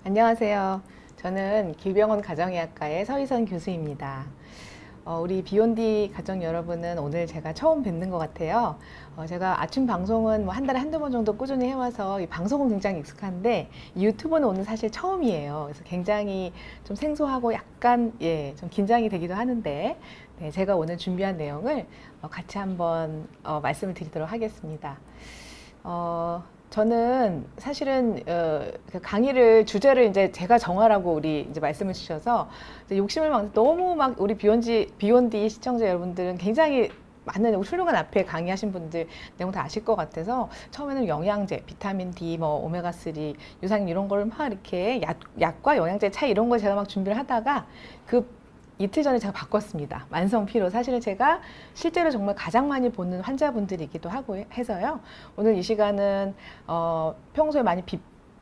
안녕하세요. 저는 길병원 가정의학과의 서희선 교수입니다. 우리 비욘디 가정 여러분은 오늘 제가 처음 뵙는 것 같아요. 제가 아침 방송은 뭐 한 달에 한두 번 정도 꾸준히 해와서 이 방송은 굉장히 익숙한데 유튜브는 오늘 사실 처음이에요. 그래서 굉장히 좀 생소하고 약간 좀 긴장이 되기도 하는데 네, 제가 오늘 준비한 내용을 같이 한번 말씀을 드리도록 하겠습니다. 저는 사실은 그 강의를 주제를 이제 제가 정하라고 우리 이제 말씀을 주셔서 이제 욕심을 막 너무 막 우리 비욘디 시청자 여러분들은 굉장히 많은 훌륭한 앞에 강의하신 분들 내용 다 아실 것 같아서 처음에는 영양제, 비타민 D, 뭐 오메가3, 유산균 이런 걸 막 이렇게 약과 영양제 차이 이런 걸 제가 막 준비를 하다가 그 이틀 전에 제가 바꿨습니다. 만성 피로. 사실은 제가 실제로 정말 가장 많이 보는 환자분들이기도 하고 해서요. 오늘 이 시간은 평소에 많이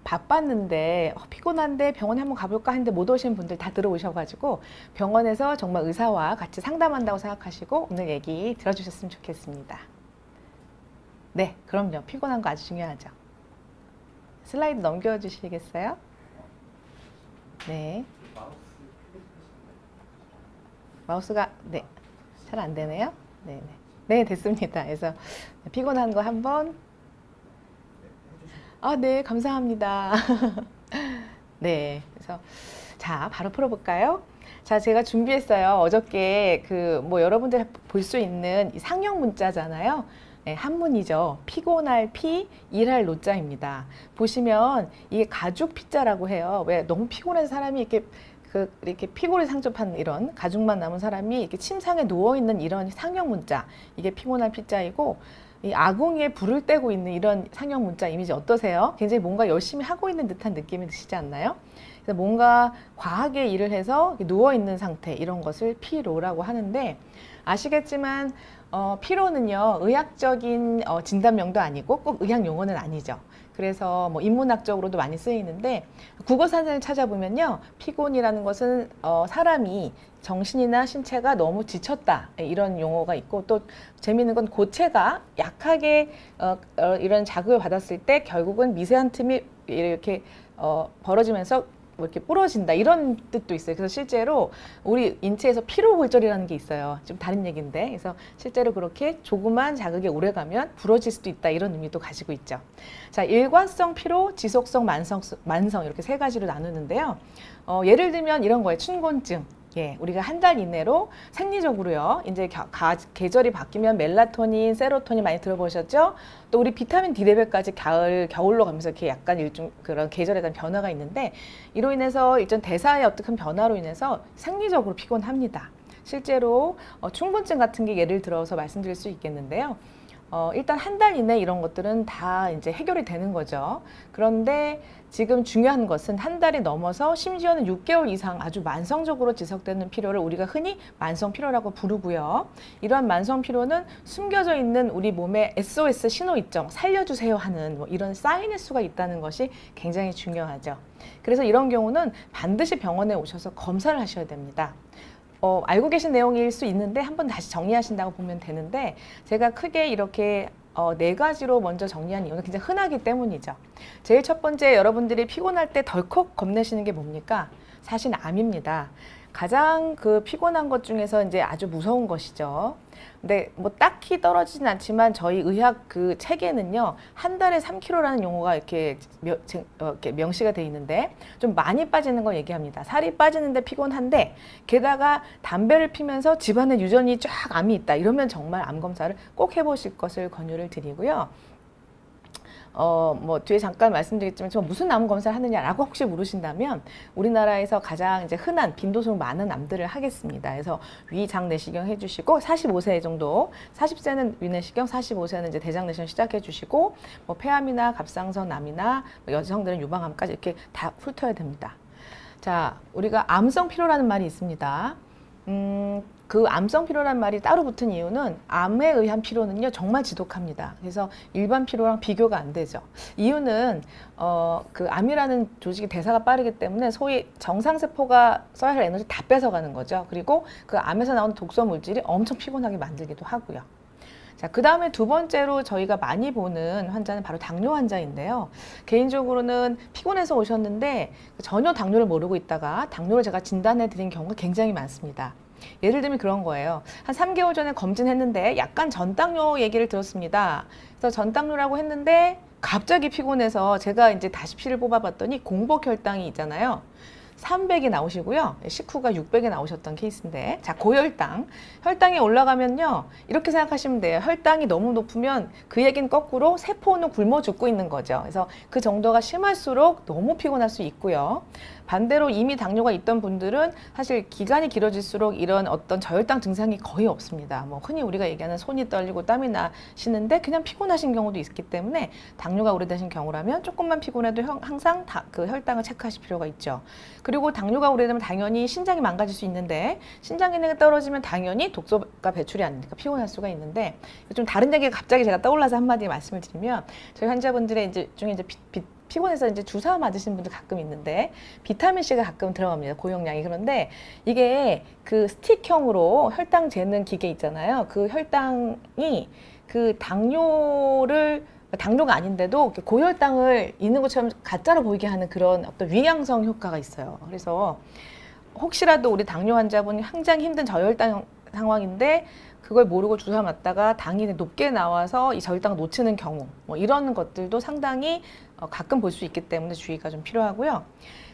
바빴는데 피곤한데 병원에 한번 가볼까 했는데 못 오신 분들 다 들어오셔가지고 병원에서 정말 의사와 같이 상담한다고 생각하시고 오늘 얘기 들어주셨으면 좋겠습니다. 네, 그럼요. 피곤한 거 아주 중요하죠. 슬라이드 넘겨주시겠어요? 네. 마우스가 잘 안 되네요. 네, 됐습니다. 그래서 피곤한 거 한번 네, 감사합니다. 네, 그래서 자, 바로 풀어볼까요? 자, 제가 준비했어요. 어저께 뭐 여러분들 볼 수 있는 이 상형 문자잖아요. 네, 한문이죠. 피곤할 피, 일할 노자입니다. 보시면 이게 가죽 피자라고 해요. 왜 너무 피곤해서 사람이 이렇게 피골이 상접한 이런 가죽만 남은 사람이 이렇게 침상에 누워있는 이런 상형 문자, 이게 피곤한 피자이고, 이 아궁이에 불을 떼고 있는 이런 상형 문자 이미지 어떠세요? 굉장히 뭔가 열심히 하고 있는 듯한 느낌이 드시지 않나요? 그래서 뭔가 과하게 일을 해서 누워있는 상태, 이런 것을 피로라고 하는데, 아시겠지만 피로는요 의학적인 진단명도 아니고 꼭 의학 용어는 아니죠. 그래서 뭐 인문학적으로도 많이 쓰이는데 국어사전을 찾아보면요 피곤이라는 것은 사람이 정신이나 신체가 너무 지쳤다 이런 용어가 있고, 또 재미있는 건 고체가 약하게 이런 자극을 받았을 때 결국은 미세한 틈이 이렇게 벌어지면서 뭐 이렇게 부러진다 이런 뜻도 있어요. 그래서 실제로 우리 인체에서 피로골절이라는 게 있어요. 좀 다른 얘기인데, 그래서 실제로 그렇게 조그만 자극이 오래가면 부러질 수도 있다 이런 의미도 가지고 있죠. 자, 일관성 피로, 지속성 만성 이렇게 세 가지로 나누는데요. 예를 들면 이런 거예요. 춘곤증. 우리가 한 달 이내로 생리적으로요. 이제 계절이 바뀌면 멜라토닌, 세로토닌 많이 들어보셨죠? 또 우리 비타민 D 레벨까지 겨울로 가면서 이렇게 약간 일종 그런 계절에 대한 변화가 있는데, 이로 인해서 일전 대사의 어떤 변화로 인해서 생리적으로 피곤합니다. 실제로 춘곤증 같은 게 예를 들어서 말씀드릴 수 있겠는데요. 일단 한 달 이내 이런 것들은 다 이제 해결이 되는 거죠. 그런데 지금 중요한 것은 한 달이 넘어서 심지어는 6개월 이상 아주 만성적으로 지속되는 피로를 우리가 흔히 만성 피로라고 부르고요. 이러한 만성 피로는 숨겨져 있는 우리 몸의 SOS 신호 있죠. 살려주세요 하는 뭐 이런 사인일 수가 있다는 것이 굉장히 중요하죠. 그래서 이런 경우는 반드시 병원에 오셔서 검사를 하셔야 됩니다. 알고 계신 내용일 수 있는데 한번 다시 정리하신다고 보면 되는데, 제가 크게 이렇게 네 가지로 먼저 정리한 이유는 굉장히 흔하기 때문이죠. 제일 첫 번째, 여러분들이 피곤할 때 덜컥 겁내시는 게 뭡니까? 사실 암입니다. 가장 그 피곤한 것 중에서 이제 아주 무서운 것이죠. 근데 뭐 딱히 떨어지진 않지만 저희 의학 그 책에는요 한 달에 3kg라는 용어가 이렇게 명시가 돼 있는데, 좀 많이 빠지는 걸 얘기합니다. 살이 빠지는데 피곤한데 게다가 담배를 피면서 집안에 유전이 쫙 암이 있다 이러면 정말 암 검사를 꼭 해보실 것을 권유를 드리고요. 뭐 뒤에 잠깐 말씀드리겠지만 무슨 암 검사를 하느냐라고 혹시 물으신다면 우리나라에서 가장 이제 흔한 빈도수 많은 암들을 하겠습니다. 그래서 위, 장, 내시경 해주시고 45세 정도, 40세는 위내시경, 45세는 이제 대장 내시경 시작해 주시고 뭐 폐암이나 갑상선 암이나 여성들은 유방암까지 이렇게 다 훑어야 됩니다. 자, 우리가 암성 피로라는 말이 있습니다. 그 암성 피로란 말이 따로 붙은 이유는 암에 의한 피로는요 정말 지독합니다. 그래서 일반 피로랑 비교가 안 되죠. 이유는 그 암이라는 조직이 대사가 빠르기 때문에 소위 정상세포가 써야 할 에너지 다 뺏어가는 거죠. 그리고 그 암에서 나오는 독소 물질이 엄청 피곤하게 만들기도 하고요. 자, 그 다음에 두 번째로 저희가 많이 보는 환자는 바로 당뇨 환자인데요. 개인적으로는 피곤해서 오셨는데 전혀 당뇨를 모르고 있다가 당뇨를 제가 진단해 드린 경우가 굉장히 많습니다. 예를 들면 그런 거예요. 한 3개월 전에 검진했는데 약간 전당뇨 얘기를 들었습니다. 그래서 전당뇨라고 했는데 갑자기 피곤해서 제가 이제 다시 피를 뽑아봤더니 공복혈당이 있잖아요. 300이 나오시고요. 식후가 600이 나오셨던 케이스인데, 자, 고혈당. 혈당이 올라가면요, 이렇게 생각하시면 돼요. 혈당이 너무 높으면 그 얘기는 거꾸로 세포는 굶어 죽고 있는 거죠. 그래서 그 정도가 심할수록 너무 피곤할 수 있고요. 반대로 이미 당뇨가 있던 분들은 사실 기간이 길어질수록 이런 어떤 저혈당 증상이 거의 없습니다. 뭐 흔히 우리가 얘기하는 손이 떨리고 땀이 나시는데 그냥 피곤하신 경우도 있기 때문에 당뇨가 오래되신 경우라면 조금만 피곤해도 항상 그 혈당을 체크하실 필요가 있죠. 그리고 당뇨가 오래되면 당연히 신장이 망가질 수 있는데 신장 기능이 떨어지면 당연히 독소가 배출이 안 되니까 피곤할 수가 있는데 좀 다른 얘기가 갑자기 제가 떠올라서 한마디 말씀을 드리면 저희 환자분들의 중에 이제 피곤해서 이제 주사 맞으신 분들 가끔 있는데 비타민C가 가끔 들어갑니다. 고용량이. 그런데 이게 그 스틱형으로 혈당 재는 기계 있잖아요. 그 혈당이 그 당뇨가 아닌데도 고혈당을 있는 것처럼 가짜로 보이게 하는 그런 어떤 위양성 효과가 있어요. 그래서 혹시라도 우리 당뇨 환자분이 굉장히 힘든 저혈당 상황인데 그걸 모르고 주사 맞다가 당이 높게 나와서 이 저혈당을 놓치는 경우 뭐 이런 것들도 상당히 가끔 볼 수 있기 때문에 주의가 좀 필요하고요.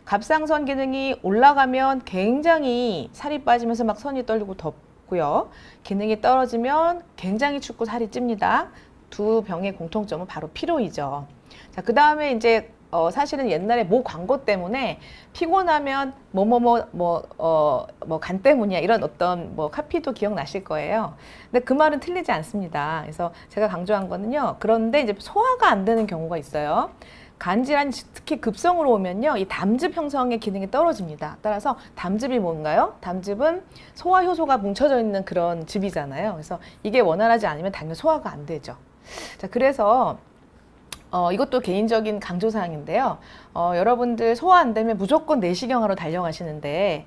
갑상선 기능이 올라가면 굉장히 살이 빠지면서 막 선이 떨리고 덥고요. 기능이 떨어지면 굉장히 춥고 살이 찝니다. 두 병의 공통점은 바로 피로이죠. 자, 그 다음에 이제 사실은 옛날에 모 광고 때문에 피곤하면 간 때문이야 이런 어떤 카피도 기억나실 거예요. 근데 그 말은 틀리지 않습니다. 그래서 제가 강조한 거는요. 그런데 이제 소화가 안 되는 경우가 있어요. 간질환이 특히 급성으로 오면요, 이 담즙 형성의 기능이 떨어집니다. 따라서 담즙이 뭔가요? 담즙은 소화 효소가 뭉쳐져 있는 그런 즙이잖아요. 그래서 이게 원활하지 않으면 당연히 소화가 안 되죠. 자, 그래서 이것도 개인적인 강조사항인데요. 여러분들 소화 안 되면 무조건 내시경하러 달려가시는데,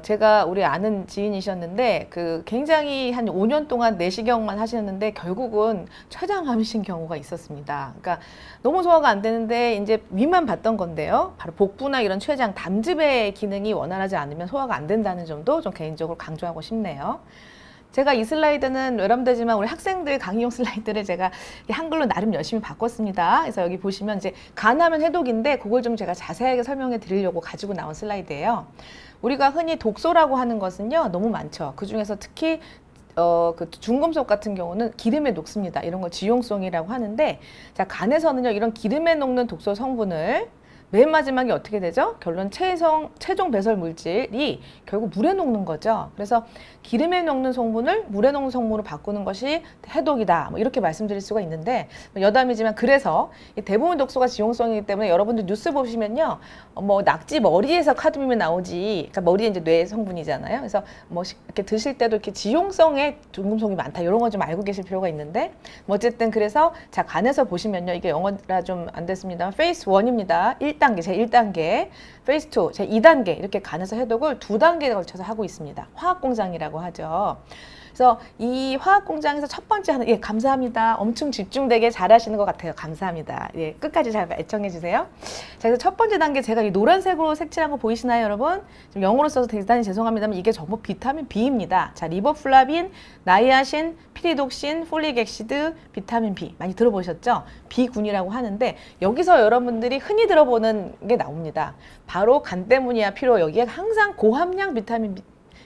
제가 우리 아는 지인이셨는데, 굉장히 한 5년 동안 내시경만 하시는데, 결국은 췌장암이신 경우가 있었습니다. 그러니까 너무 소화가 안 되는데, 이제 위만 봤던 건데요. 바로 복부나 이런 췌장, 담즙의 기능이 원활하지 않으면 소화가 안 된다는 점도 좀 개인적으로 강조하고 싶네요. 제가 이 슬라이드는 외람되지만 우리 학생들 강의용 슬라이드를 제가 한글로 나름 열심히 바꿨습니다. 그래서 여기 보시면 이제 간하면 해독인데 그걸 좀 제가 자세하게 설명해 드리려고 가지고 나온 슬라이드예요. 우리가 흔히 독소라고 하는 것은요, 너무 많죠. 그 중에서 특히 그 중금속 같은 경우는 기름에 녹습니다. 이런 걸 지용성이라고 하는데, 자, 간에서는요, 이런 기름에 녹는 독소 성분을 맨 마지막에 어떻게 되죠? 결론 최종 배설 물질이 결국 물에 녹는 거죠. 그래서 기름에 녹는 성분을 물에 녹는 성분으로 바꾸는 것이 해독이다. 뭐 이렇게 말씀드릴 수가 있는데, 여담이지만 그래서 대부분 독소가 지용성이기 때문에 여러분들 뉴스 보시면요, 낙지 머리에서 카드뮴이 나오지, 그러니까 머리에 이제 뇌 성분이잖아요. 그래서 이렇게 드실 때도 이렇게 지용성의 중금속이 많다. 이런 거 좀 알고 계실 필요가 있는데, 어쨌든 그래서 자, 간에서 보시면요, 이게 영어라 좀 안 됐습니다. 페이스 1입니다. 1단계, 제1단계, 페이스 2, 제2단계 이렇게 간에서 해독을 2단계에 걸쳐서 하고 있습니다. 화학공장이라고 하죠. 그래서 이 화학공장에서 첫 번째 하는, 감사합니다. 엄청 집중되게 잘하시는 것 같아요. 감사합니다. 끝까지 잘 애청해 주세요. 자, 그래서 첫 번째 단계, 제가 이 노란색으로 색칠한 거 보이시나요, 여러분? 지금 영어로 써서 대단히 죄송합니다만 이게 전부 비타민 B입니다. 자, 리보플라빈, 나이아신, 피리독신, 폴릭액시드, 비타민 B 많이 들어보셨죠? B군이라고 하는데 여기서 여러분들이 흔히 들어보는 게 나옵니다. 바로 간 때문이야, 피로. 여기에 항상 고함량 비타민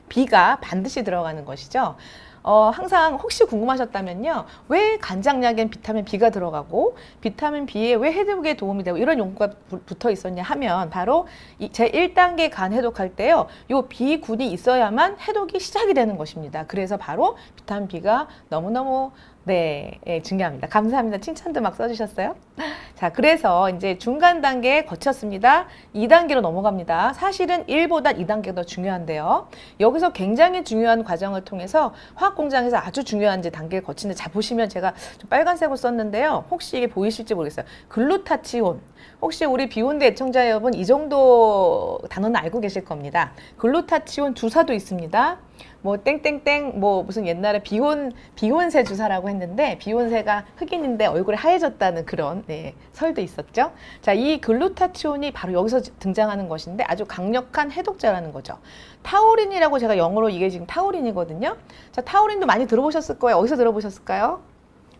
B가 반드시 들어가는 것이죠. 항상 혹시 궁금하셨다면요, 왜 간장약엔 비타민 B가 들어가고 비타민 B에 왜 해독에 도움이 되고 이런 연구가 붙어 있었냐 하면 바로 제1단계 간 해독할 때요, 요 B군이 있어야만 해독이 시작이 되는 것입니다. 그래서 바로 비타민 B가 너무너무 중요합니다. 감사합니다. 칭찬도 막 써주셨어요. 자, 그래서 이제 중간 단계에 거쳤습니다. 2단계로 넘어갑니다. 사실은 1보다 2단계가 더 중요한데요. 여기서 굉장히 중요한 과정을 통해서 화학공장에서 아주 중요한 이제 단계를 거치는데, 자, 보시면 제가 좀 빨간색으로 썼는데요. 혹시 이게 보이실지 모르겠어요. 글루타치온. 혹시 우리 비욘드 애청자 여러분 이 정도 단어는 알고 계실 겁니다. 글루타치온 주사도 있습니다. 뭐 땡땡땡 뭐 무슨 옛날에 비혼세 주사라고 했는데 비혼세가 흑인인데 얼굴이 하얘졌다는 그런 설도 있었죠. 자, 이 글루타치온이 바로 여기서 등장하는 것인데 아주 강력한 해독제라는 거죠. 타우린이라고 제가 영어로 이게 지금 타우린이거든요. 자, 타우린도 많이 들어보셨을 거예요. 어디서 들어보셨을까요?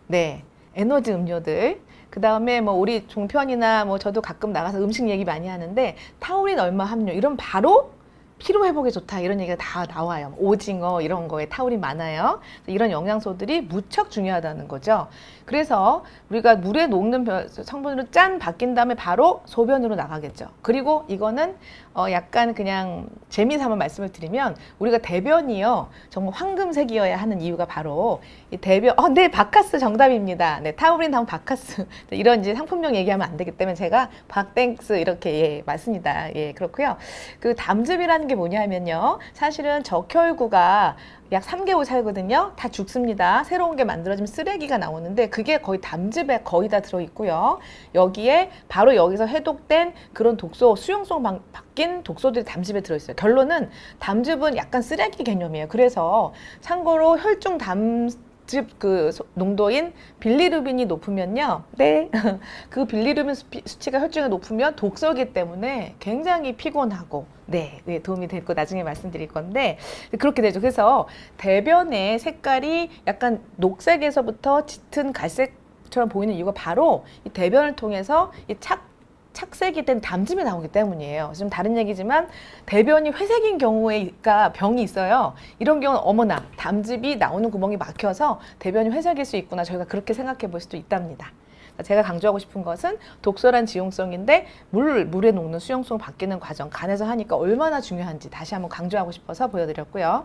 네, 에너지 음료들. 그 다음에 뭐 우리 종편이나 뭐 저도 가끔 나가서 음식 얘기 많이 하는데 타우린 얼마 함유 이런 바로 피로 회복에 좋다 이런 얘기가 다 나와요. 오징어 이런 거에 타우린 많아요. 이런 영양소들이 무척 중요하다는 거죠. 그래서 우리가 물에 녹는 성분으로 짠 바뀐 다음에 바로 소변으로 나가겠죠. 그리고 이거는 약간 그냥 재미삼아 말씀을 드리면 우리가 대변이요 정말 황금색이어야 하는 이유가 바로 이 대변 네, 바카스 정답입니다. 네, 타우린 다음 바카스 이런 이제 상품명 얘기하면 안 되기 때문에 제가 박땡스 이렇게 맞습니다. 그렇고요. 그 담즙이라는 게 뭐냐면요, 사실은 적혈구가 약 3개월 살거든요. 다 죽습니다. 새로운 게 만들어지면 쓰레기가 나오는데 그게 거의 담즙에 거의 다 들어있고요. 여기에 바로 여기서 해독된 그런 독소, 수용성 바뀐 독소들이 담즙에 들어있어요. 결론은 담즙은 약간 쓰레기 개념이에요. 그래서 참고로 혈중 담즙 그 농도인 빌리루빈이 높으면요, 네, 그 빌리루빈 수치가 혈중에 높으면 독소이기 때문에 굉장히 피곤하고 네, 도움이 될 거 나중에 말씀드릴 건데 그렇게 되죠. 그래서 대변의 색깔이 약간 녹색에서부터 짙은 갈색처럼 보이는 이유가 바로 이 대변을 통해서 이 착색이 된 담즙이 나오기 때문이에요. 좀 다른 얘기지만 대변이 회색인 경우가 병이 있어요. 이런 경우는 어머나 담즙이 나오는 구멍이 막혀서 대변이 회색일 수 있구나. 저희가 그렇게 생각해 볼 수도 있답니다. 제가 강조하고 싶은 것은 독소란 지용성인데 물에 녹는 수용성 바뀌는 과정 간에서 하니까 얼마나 중요한지 다시 한번 강조하고 싶어서 보여드렸고요.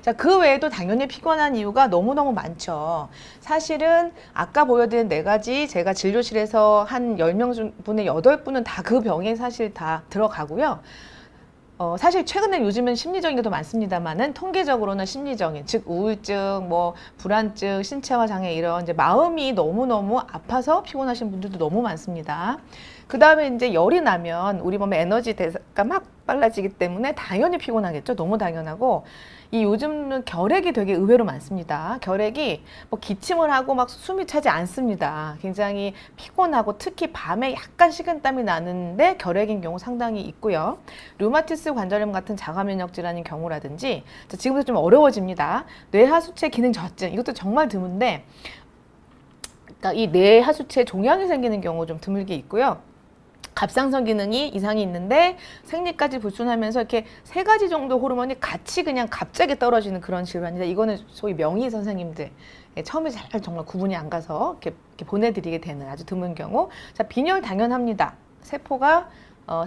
자, 그 외에도 당연히 피곤한 이유가 너무너무 많죠. 사실은 아까 보여드린 4가지 제가 진료실에서 한 10명 분의 8분은 다 그 병에 사실 다 들어가고요. 사실 최근에 요즘은 심리적인 게 더 많습니다만은 통계적으로는 심리적인, 즉 우울증, 뭐 불안증, 신체화 장애 이런 이제 마음이 너무너무 아파서 피곤하신 분들도 너무 많습니다. 그 다음에 이제 열이 나면 우리 몸에 에너지 대사가 막 빨라지기 때문에 당연히 피곤하겠죠. 너무 당연하고 이 요즘은 결핵이 되게 의외로 많습니다. 결핵이 뭐 기침을 하고 막 숨이 차지 않습니다. 굉장히 피곤하고 특히 밤에 약간 식은땀이 나는데 결핵인 경우 상당히 있고요. 류마티스 관절염 같은 자가면역 질환인 경우라든지 지금부터 좀 어려워집니다. 뇌하수체 기능 저하증 이것도 정말 드문데 그러니까 이 뇌하수체 종양이 생기는 경우 좀 드물게 있고요. 갑상선 기능이 이상이 있는데 생리까지 불순하면서 이렇게 3가지 정도 호르몬이 같이 그냥 갑자기 떨어지는 그런 질환이다. 이거는 소위 명의 선생님들 처음에 잘 정말 구분이 안 가서 이렇게 보내드리게 되는 아주 드문 경우. 자, 빈혈 당연합니다. 세포가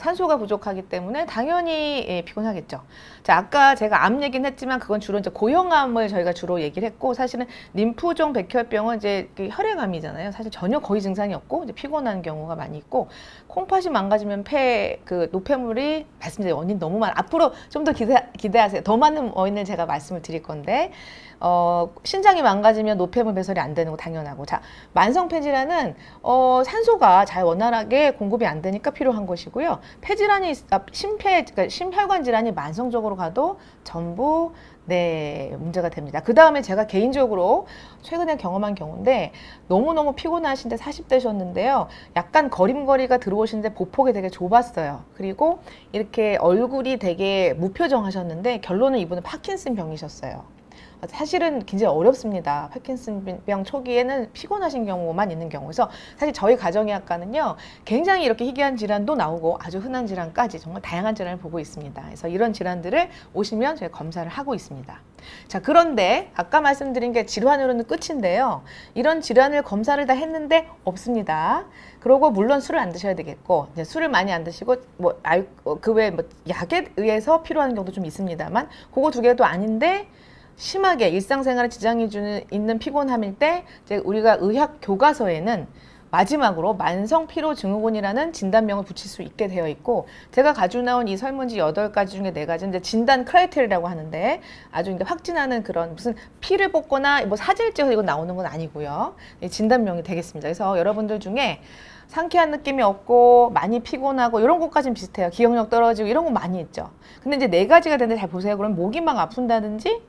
산소가 부족하기 때문에 당연히 피곤하겠죠. 자, 아까 제가 암 얘기는 했지만 그건 주로 이제 고형암을 저희가 주로 얘기를 했고 사실은 림프종 백혈병은 이제 혈액암이잖아요. 사실 전혀 거의 증상이 없고 이제 피곤한 경우가 많이 있고 콩팥이 망가지면 노폐물이 말씀드린 원인 너무 많아. 앞으로 좀 더 기대하세요. 더 많은 원인을 제가 말씀을 드릴 건데 신장이 망가지면 노폐물 배설이 안 되는 거 당연하고. 자, 만성폐질환은 산소가 잘 원활하게 공급이 안 되니까 필요한 것이고요. 폐질환이 그러니까 심혈관 질환이 만성적으로 가도 전부 문제가 됩니다. 그 다음에 제가 개인적으로 최근에 경험한 경우인데 너무너무 피곤하신데 40대셨는데요. 약간 걸음걸이가 들어오시는데 보폭이 되게 좁았어요. 그리고 이렇게 얼굴이 되게 무표정하셨는데 결론은 이분은 파킨슨 병이셨어요. 사실은 굉장히 어렵습니다. 파킨슨병 초기에는 피곤하신 경우만 있는 경우에서 사실 저희 가정의학과는요 굉장히 이렇게 희귀한 질환도 나오고 아주 흔한 질환까지 정말 다양한 질환을 보고 있습니다. 그래서 이런 질환들을 오시면 저희 검사를 하고 있습니다. 자, 그런데 아까 말씀드린 게 질환으로는 끝인데요. 이런 질환을 검사를 다 했는데 없습니다. 그리고 물론 술을 안 드셔야 되겠고 이제 술을 많이 안 드시고 그 외에 뭐 약에 의해서 필요한 경우도 좀 있습니다만 그거 2개도 아닌데 심하게 일상생활에 지장이 있는 피곤함일 때 이제 우리가 의학 교과서에는 마지막으로 만성피로증후군이라는 진단명을 붙일 수 있게 되어 있고 제가 가지고 나온 이 설문지 8가지 중에 4가지는 이제 진단 크라이테리아라고 하는데 아주 이제 확진하는 그런 무슨 피를 뽑거나 뭐 사진을 찍어서 이거 나오는 건 아니고요. 진단명이 되겠습니다. 그래서 여러분들 중에 상쾌한 느낌이 없고 많이 피곤하고 이런 것까지는 비슷해요. 기억력 떨어지고 이런 거 많이 있죠. 근데 이제 네 가지가 되는데 잘 보세요. 그럼 목이 막 아픈다든지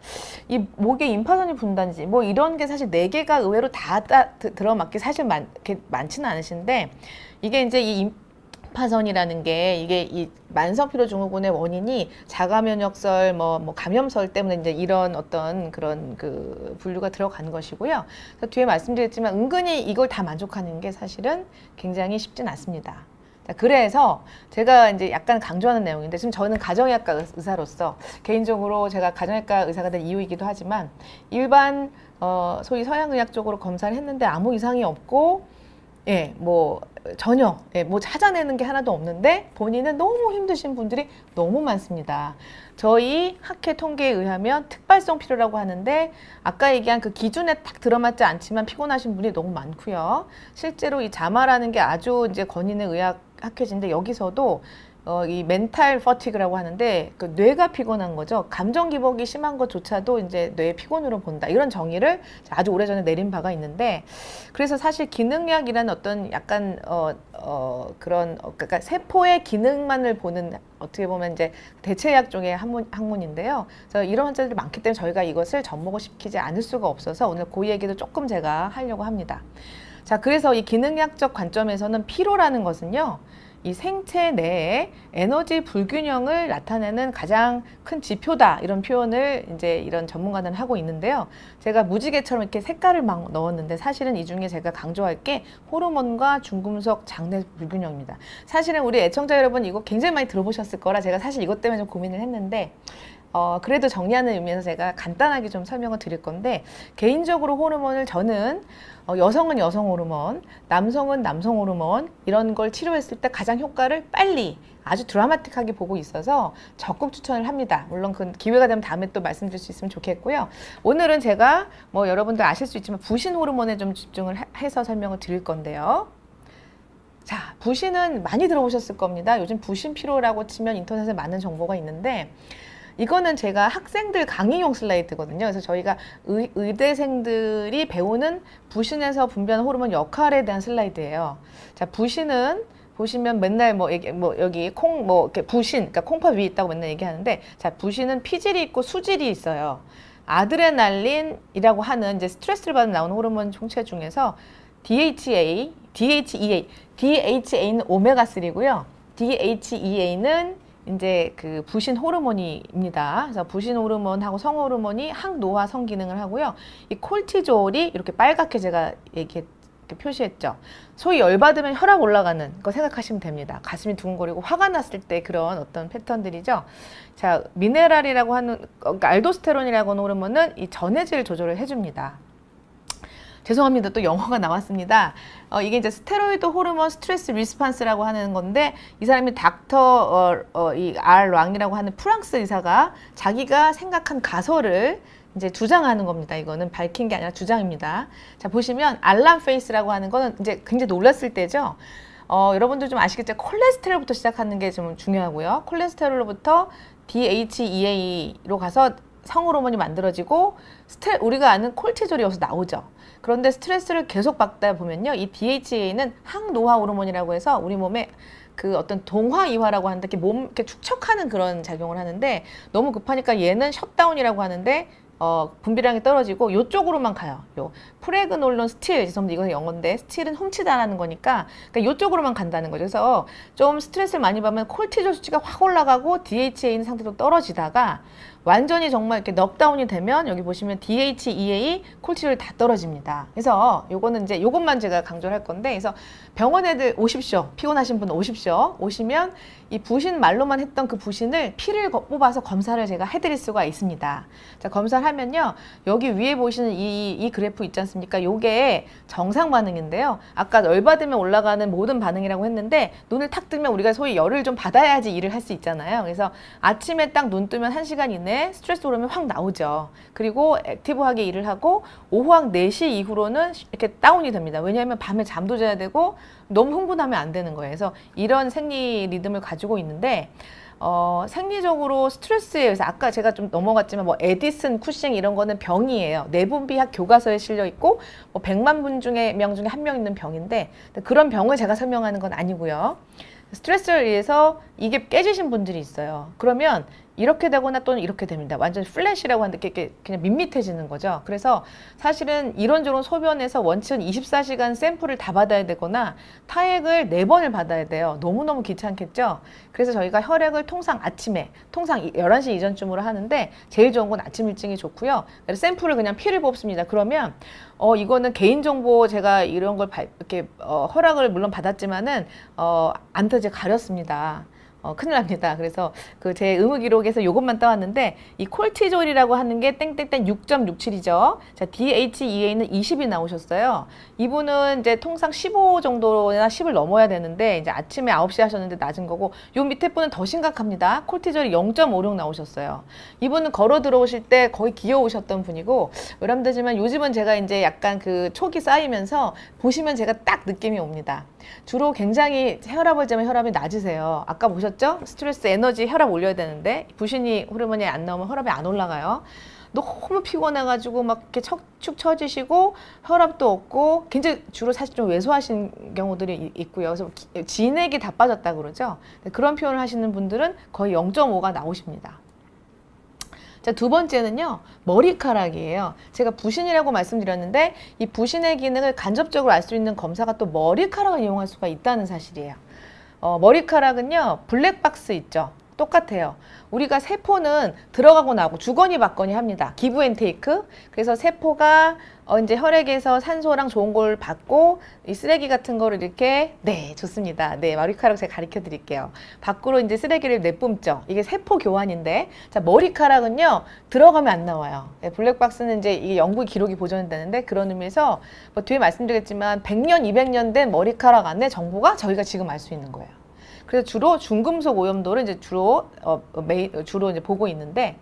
이 목에 임파선이 분다든지 뭐 이런 게 사실 네 개가 의외로 다 들어맞기 사실 많지는 않으신데 이게 이제 이 임파선이라는 게 이게 이 만성피로증후군의 원인이 자가면역설 뭐 감염설 때문에 이제 이런 어떤 그런 그 분류가 들어간 것이고요. 그래서 뒤에 말씀드렸지만 은근히 이걸 다 만족하는 게 사실은 굉장히 쉽진 않습니다. 자, 그래서 제가 이제 약간 강조하는 내용인데 지금 저는 가정의학과 의사로서 개인적으로 제가 가정의학과 의사가 된 이유이기도 하지만 일반 소위 서양의학 쪽으로 검사를 했는데 아무 이상이 없고 예, 뭐 전혀 뭐 찾아내는 게 하나도 없는데 본인은 너무 힘드신 분들이 너무 많습니다. 저희 학회 통계에 의하면 특발성 피로라고 하는데 아까 얘기한 그 기준에 딱 들어맞지 않지만 피곤하신 분이 너무 많고요. 실제로 이 자마라는 게 아주 이제 권위의 의학 학회지인데 여기서도 이 멘탈 퍼티그라고 하는데 그 뇌가 피곤한 거죠. 감정 기복이 심한 것조차도 이제 뇌 피곤으로 본다. 이런 정의를 아주 오래전에 내린 바가 있는데 그래서 사실 기능약이라는 어떤 약간 그러니까 세포의 기능만을 보는 어떻게 보면 이제 대체약 중에 학문인데요. 그래서 이런 환자들이 많기 때문에 저희가 이것을 접목을 시키지 않을 수가 없어서 오늘 그 얘기도 조금 제가 하려고 합니다. 자, 그래서 이 기능약적 관점에서는 피로라는 것은요. 이 생체 내에 에너지 불균형을 나타내는 가장 큰 지표다 이런 표현을 이제 이런 전문가들은 하고 있는데요. 제가 무지개처럼 이렇게 색깔을 막 넣었는데 사실은 이 중에 제가 강조할 게 호르몬과 중금속 장내 불균형입니다. 사실은 우리 애청자 여러분 이거 굉장히 많이 들어보셨을 거라 제가 사실 이것 때문에 좀 고민을 했는데 그래도 정리하는 의미에서 제가 간단하게 좀 설명을 드릴 건데 개인적으로 호르몬을 저는 여성은 여성 호르몬, 남성은 남성 호르몬 이런 걸 치료했을 때 가장 효과를 빨리 아주 드라마틱하게 보고 있어서 적극 추천을 합니다. 물론 그 기회가 되면 다음에 또 말씀드릴 수 있으면 좋겠고요. 오늘은 제가 뭐 여러분들 아실 수 있지만 부신 호르몬에 좀 집중을 해서 설명을 드릴 건데요. 자, 부신은 많이 들어보셨을 겁니다. 요즘 부신 피로라고 치면 인터넷에 많은 정보가 있는데 이거는 제가 학생들 강의용 슬라이드거든요. 그래서 저희가 의대생들이 배우는 부신에서 분비하는 호르몬 역할에 대한 슬라이드예요. 자, 부신은 보시면 맨날 여기 이렇게 부신, 그러니까 콩팥 위에 있다고 맨날 얘기하는데, 자, 부신은 피질이 있고 수질이 있어요. 아드레날린이라고 하는 이제 스트레스를 받으면 나오는 호르몬 총체 중에서 DHA는 오메가3고요. DHEA는 이제 그 부신 호르몬입니다. 그래서 부신 호르몬하고 성 호르몬이 항노화 성기능을 하고요. 이 콜티졸이 이렇게 빨갛게 제가 이렇게 표시했죠. 소위 열받으면 혈압 올라가는 거 생각하시면 됩니다. 가슴이 두근거리고 화가 났을 때 그런 어떤 패턴들이죠. 자, 미네랄이라고 하는 그러니까 알도스테론이라고 하는 호르몬은 이 전해질 조절을 해줍니다. 죄송합니다. 또 영어가 나왔습니다. 이게 이제 스테로이드 호르몬 스트레스 리스판스라고 하는 건데 이 사람이 이 R 랑이라고 하는 프랑스 의사가 자기가 생각한 가설을 이제 주장하는 겁니다. 이거는 밝힌 게 아니라 주장입니다. 자, 보시면 알람 페이스라고 하는 거는 이제 굉장히 놀랐을 때죠. 여러분들 좀 아시겠죠? 콜레스테롤부터 시작하는 게 좀 중요하고요. 콜레스테롤로부터 DHEA로 가서 성호르몬이 만들어지고 우리가 아는 콜티졸이 여기서 나오죠. 그런데 스트레스를 계속 받다 보면요, 이 DHEA는 항노화 호르몬이라고 해서 우리 몸에 그 어떤 동화이화라고 하는데 이렇게 축적하는 그런 작용을 하는데 너무 급하니까 얘는 셧다운이라고 하는데 분비량이 떨어지고 요쪽으로만 가요. 요 프레그놀론 스틸, 죄송합니다. 이건 영어인데 스틸은 훔치다라는 거니까 그러니까 요쪽으로만 간다는 거죠. 그래서 좀 스트레스를 많이 받으면 콜티졸 수치가 확 올라가고 DHA 있는 상태도 떨어지다가 완전히 정말 이렇게 넉다운이 되면 여기 보시면 DHEA, 콜티졸이 다 떨어집니다. 그래서 요거는 이제 요것만 제가 강조를 할 건데 그래서 병원 애들 오십시오. 피곤하신 분 오십시오. 오시면 이 부신 말로만 했던 그 부신을 피를 뽑아서 검사를 제가 해드릴 수가 있습니다. 자, 검사를 하면요. 여기 위에 보시는 이 그래프 있지 않습니까? 요게 정상 반응인데요. 아까 열받으면 올라가는 모든 반응이라고 했는데 눈을 탁 뜨면 우리가 소위 열을 좀 받아야지 일을 할 수 있잖아요. 그래서 아침에 딱 눈 뜨면 1시간 이내에 스트레스 호르몬이 확 나오죠. 그리고 액티브하게 일을 하고 오후 한 4시 이후로는 이렇게 다운이 됩니다. 왜냐하면 밤에 잠도 자야 되고 너무 흥분하면 안 되는 거예요. 그래서 이런 생리 리듬을 가지고 있는데 생리적으로 스트레스에 의해서 아까 제가 좀 넘어갔지만 뭐 에디슨, 쿠싱 이런 거는 병이에요. 내분비학 교과서에 실려 있고 뭐 100만 분 중에 명 중에 한 명 있는 병인데 그런 병을 제가 설명하는 건 아니고요. 스트레스에 의해서 이게 깨지신 분들이 있어요. 그러면 이렇게 되거나 또는 이렇게 됩니다. 완전 플랫이라고 하는데 이렇게 그냥 밋밋해지는 거죠. 그래서 사실은 이런저런 소변에서 원칙은 24시간 샘플을 다 받아야 되거나 타액을 4번을 받아야 돼요. 너무너무 귀찮겠죠? 그래서 저희가 혈액을 통상 아침에, 통상 11시 이전쯤으로 하는데 제일 좋은 건 아침 일찍이 좋고요. 그래서 샘플을 그냥 피를 뽑습니다. 그러면 이거는 개인정보 제가 이런 걸 이렇게 허락을 물론 받았지만은 안 제가 가렸습니다. 큰일 납니다. 그래서 그 제 의무 기록에서 이것만 따왔는데 이 콜티졸이라고 하는 게 땡땡땡 6.67이죠. 자, DHEA는 20이 나오셨어요. 이분은 이제 통상 15 정도나 10을 넘어야 되는데 이제 아침에 9시 하셨는데 낮은 거고 요 밑에 분은 더 심각합니다. 콜티졸이 0.56 나오셨어요. 이분은 걸어 들어오실 때 거의 기어오셨던 분이고 여러분들지만 요즘은 제가 이제 약간 그 촉이 쌓이면서 보시면 제가 딱 느낌이 옵니다. 주로 굉장히 혈압을 재면 혈압이 낮으세요. 아까 보셨죠? 스트레스, 에너지, 혈압 올려야 되는데 부신이 호르몬이 안 나오면 혈압이 안 올라가요. 너무 피곤해가지고 막 이렇게 축 처지시고 혈압도 없고 굉장히 주로 사실 좀 왜소하신 경우들이 있고요. 그래서 진액이 다 빠졌다 그러죠. 그런 표현을 하시는 분들은 거의 0.5가 나오십니다. 자, 두 번째는요, 머리카락이에요. 제가 부신이라고 말씀드렸는데 이 부신의 기능을 간접적으로 알 수 있는 검사가 또 머리카락을 이용할 수가 있다는 사실이에요. 머리카락은요, 블랙박스 있죠. 똑같아요. 우리가 세포는 들어가고 나오고 주거니 받거니 합니다. 기브 앤 테이크. 그래서 세포가 이제 혈액에서 산소랑 좋은 걸 받고 이 쓰레기 같은 거를 이렇게 좋습니다. 머리카락 제가 가르쳐 드릴게요. 밖으로 이제 쓰레기를 내뿜죠. 이게 세포 교환인데 자, 머리카락은요 들어가면 안 나와요. 블랙박스는 이제 이게 연구 기록이 보존되는데 그런 의미에서 뭐 뒤에 말씀드렸지만 100년, 200년 된 머리카락 안에 정보가 저희가 지금 알 수 있는 거예요. 그래서 주로 중금속 오염도를 이제 주로 이제 보고 있는데,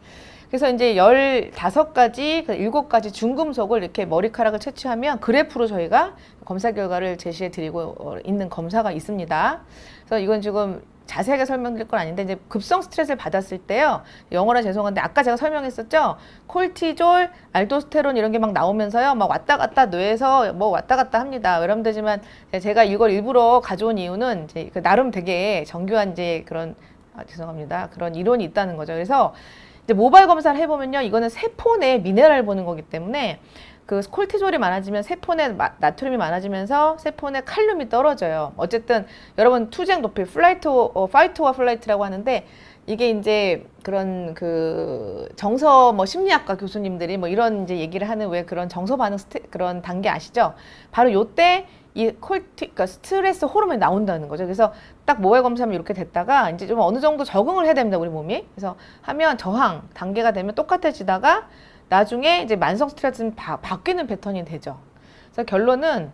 그래서 이제 15가지, 7가지 중금속을 이렇게 머리카락을 채취하면 그래프로 저희가 검사 결과를 제시해 드리고 있는 검사가 있습니다. 그래서 이건 지금 자세하게 설명드릴 건 아닌데 이제 급성 스트레스를 받았을 때요. 영어라 죄송한데 아까 제가 설명했었죠. 콜티졸, 알도스테론 이런 게 막 나오면서요. 막 왔다 갔다 뇌에서 뭐 왔다 갔다 합니다. 여러분들지만 제가 이걸 일부러 가져온 이유는 이제 나름 되게 정교한 이제 그런 죄송합니다. 그런 이론이 있다는 거죠. 그래서 이제 모발 검사를 해보면요. 이거는 세포 내 미네랄을 보는 거기 때문에 그 콜티졸이 많아지면 세포 내 나트륨이 많아지면서 세포 내 칼륨이 떨어져요. 어쨌든 여러분 투쟁 도피 파이트와 플라이트라고 하는데 이게 이제 그런 그 정서 뭐 심리학과 교수님들이 뭐 이런 이제 얘기를 하는 왜 그런 정서 반응 그런 단계 아시죠? 바로 요때 이 그러니까 스트레스 호르몬이 나온다는 거죠. 그래서 딱 모발 검사하면 이렇게 됐다가 이제 좀 어느 정도 적응을 해야 됩니다, 우리 몸이. 그래서 하면 저항 단계가 되면 똑같아지다가 나중에 이제 만성 스트레스는 바뀌는 패턴이 되죠. 그래서 결론은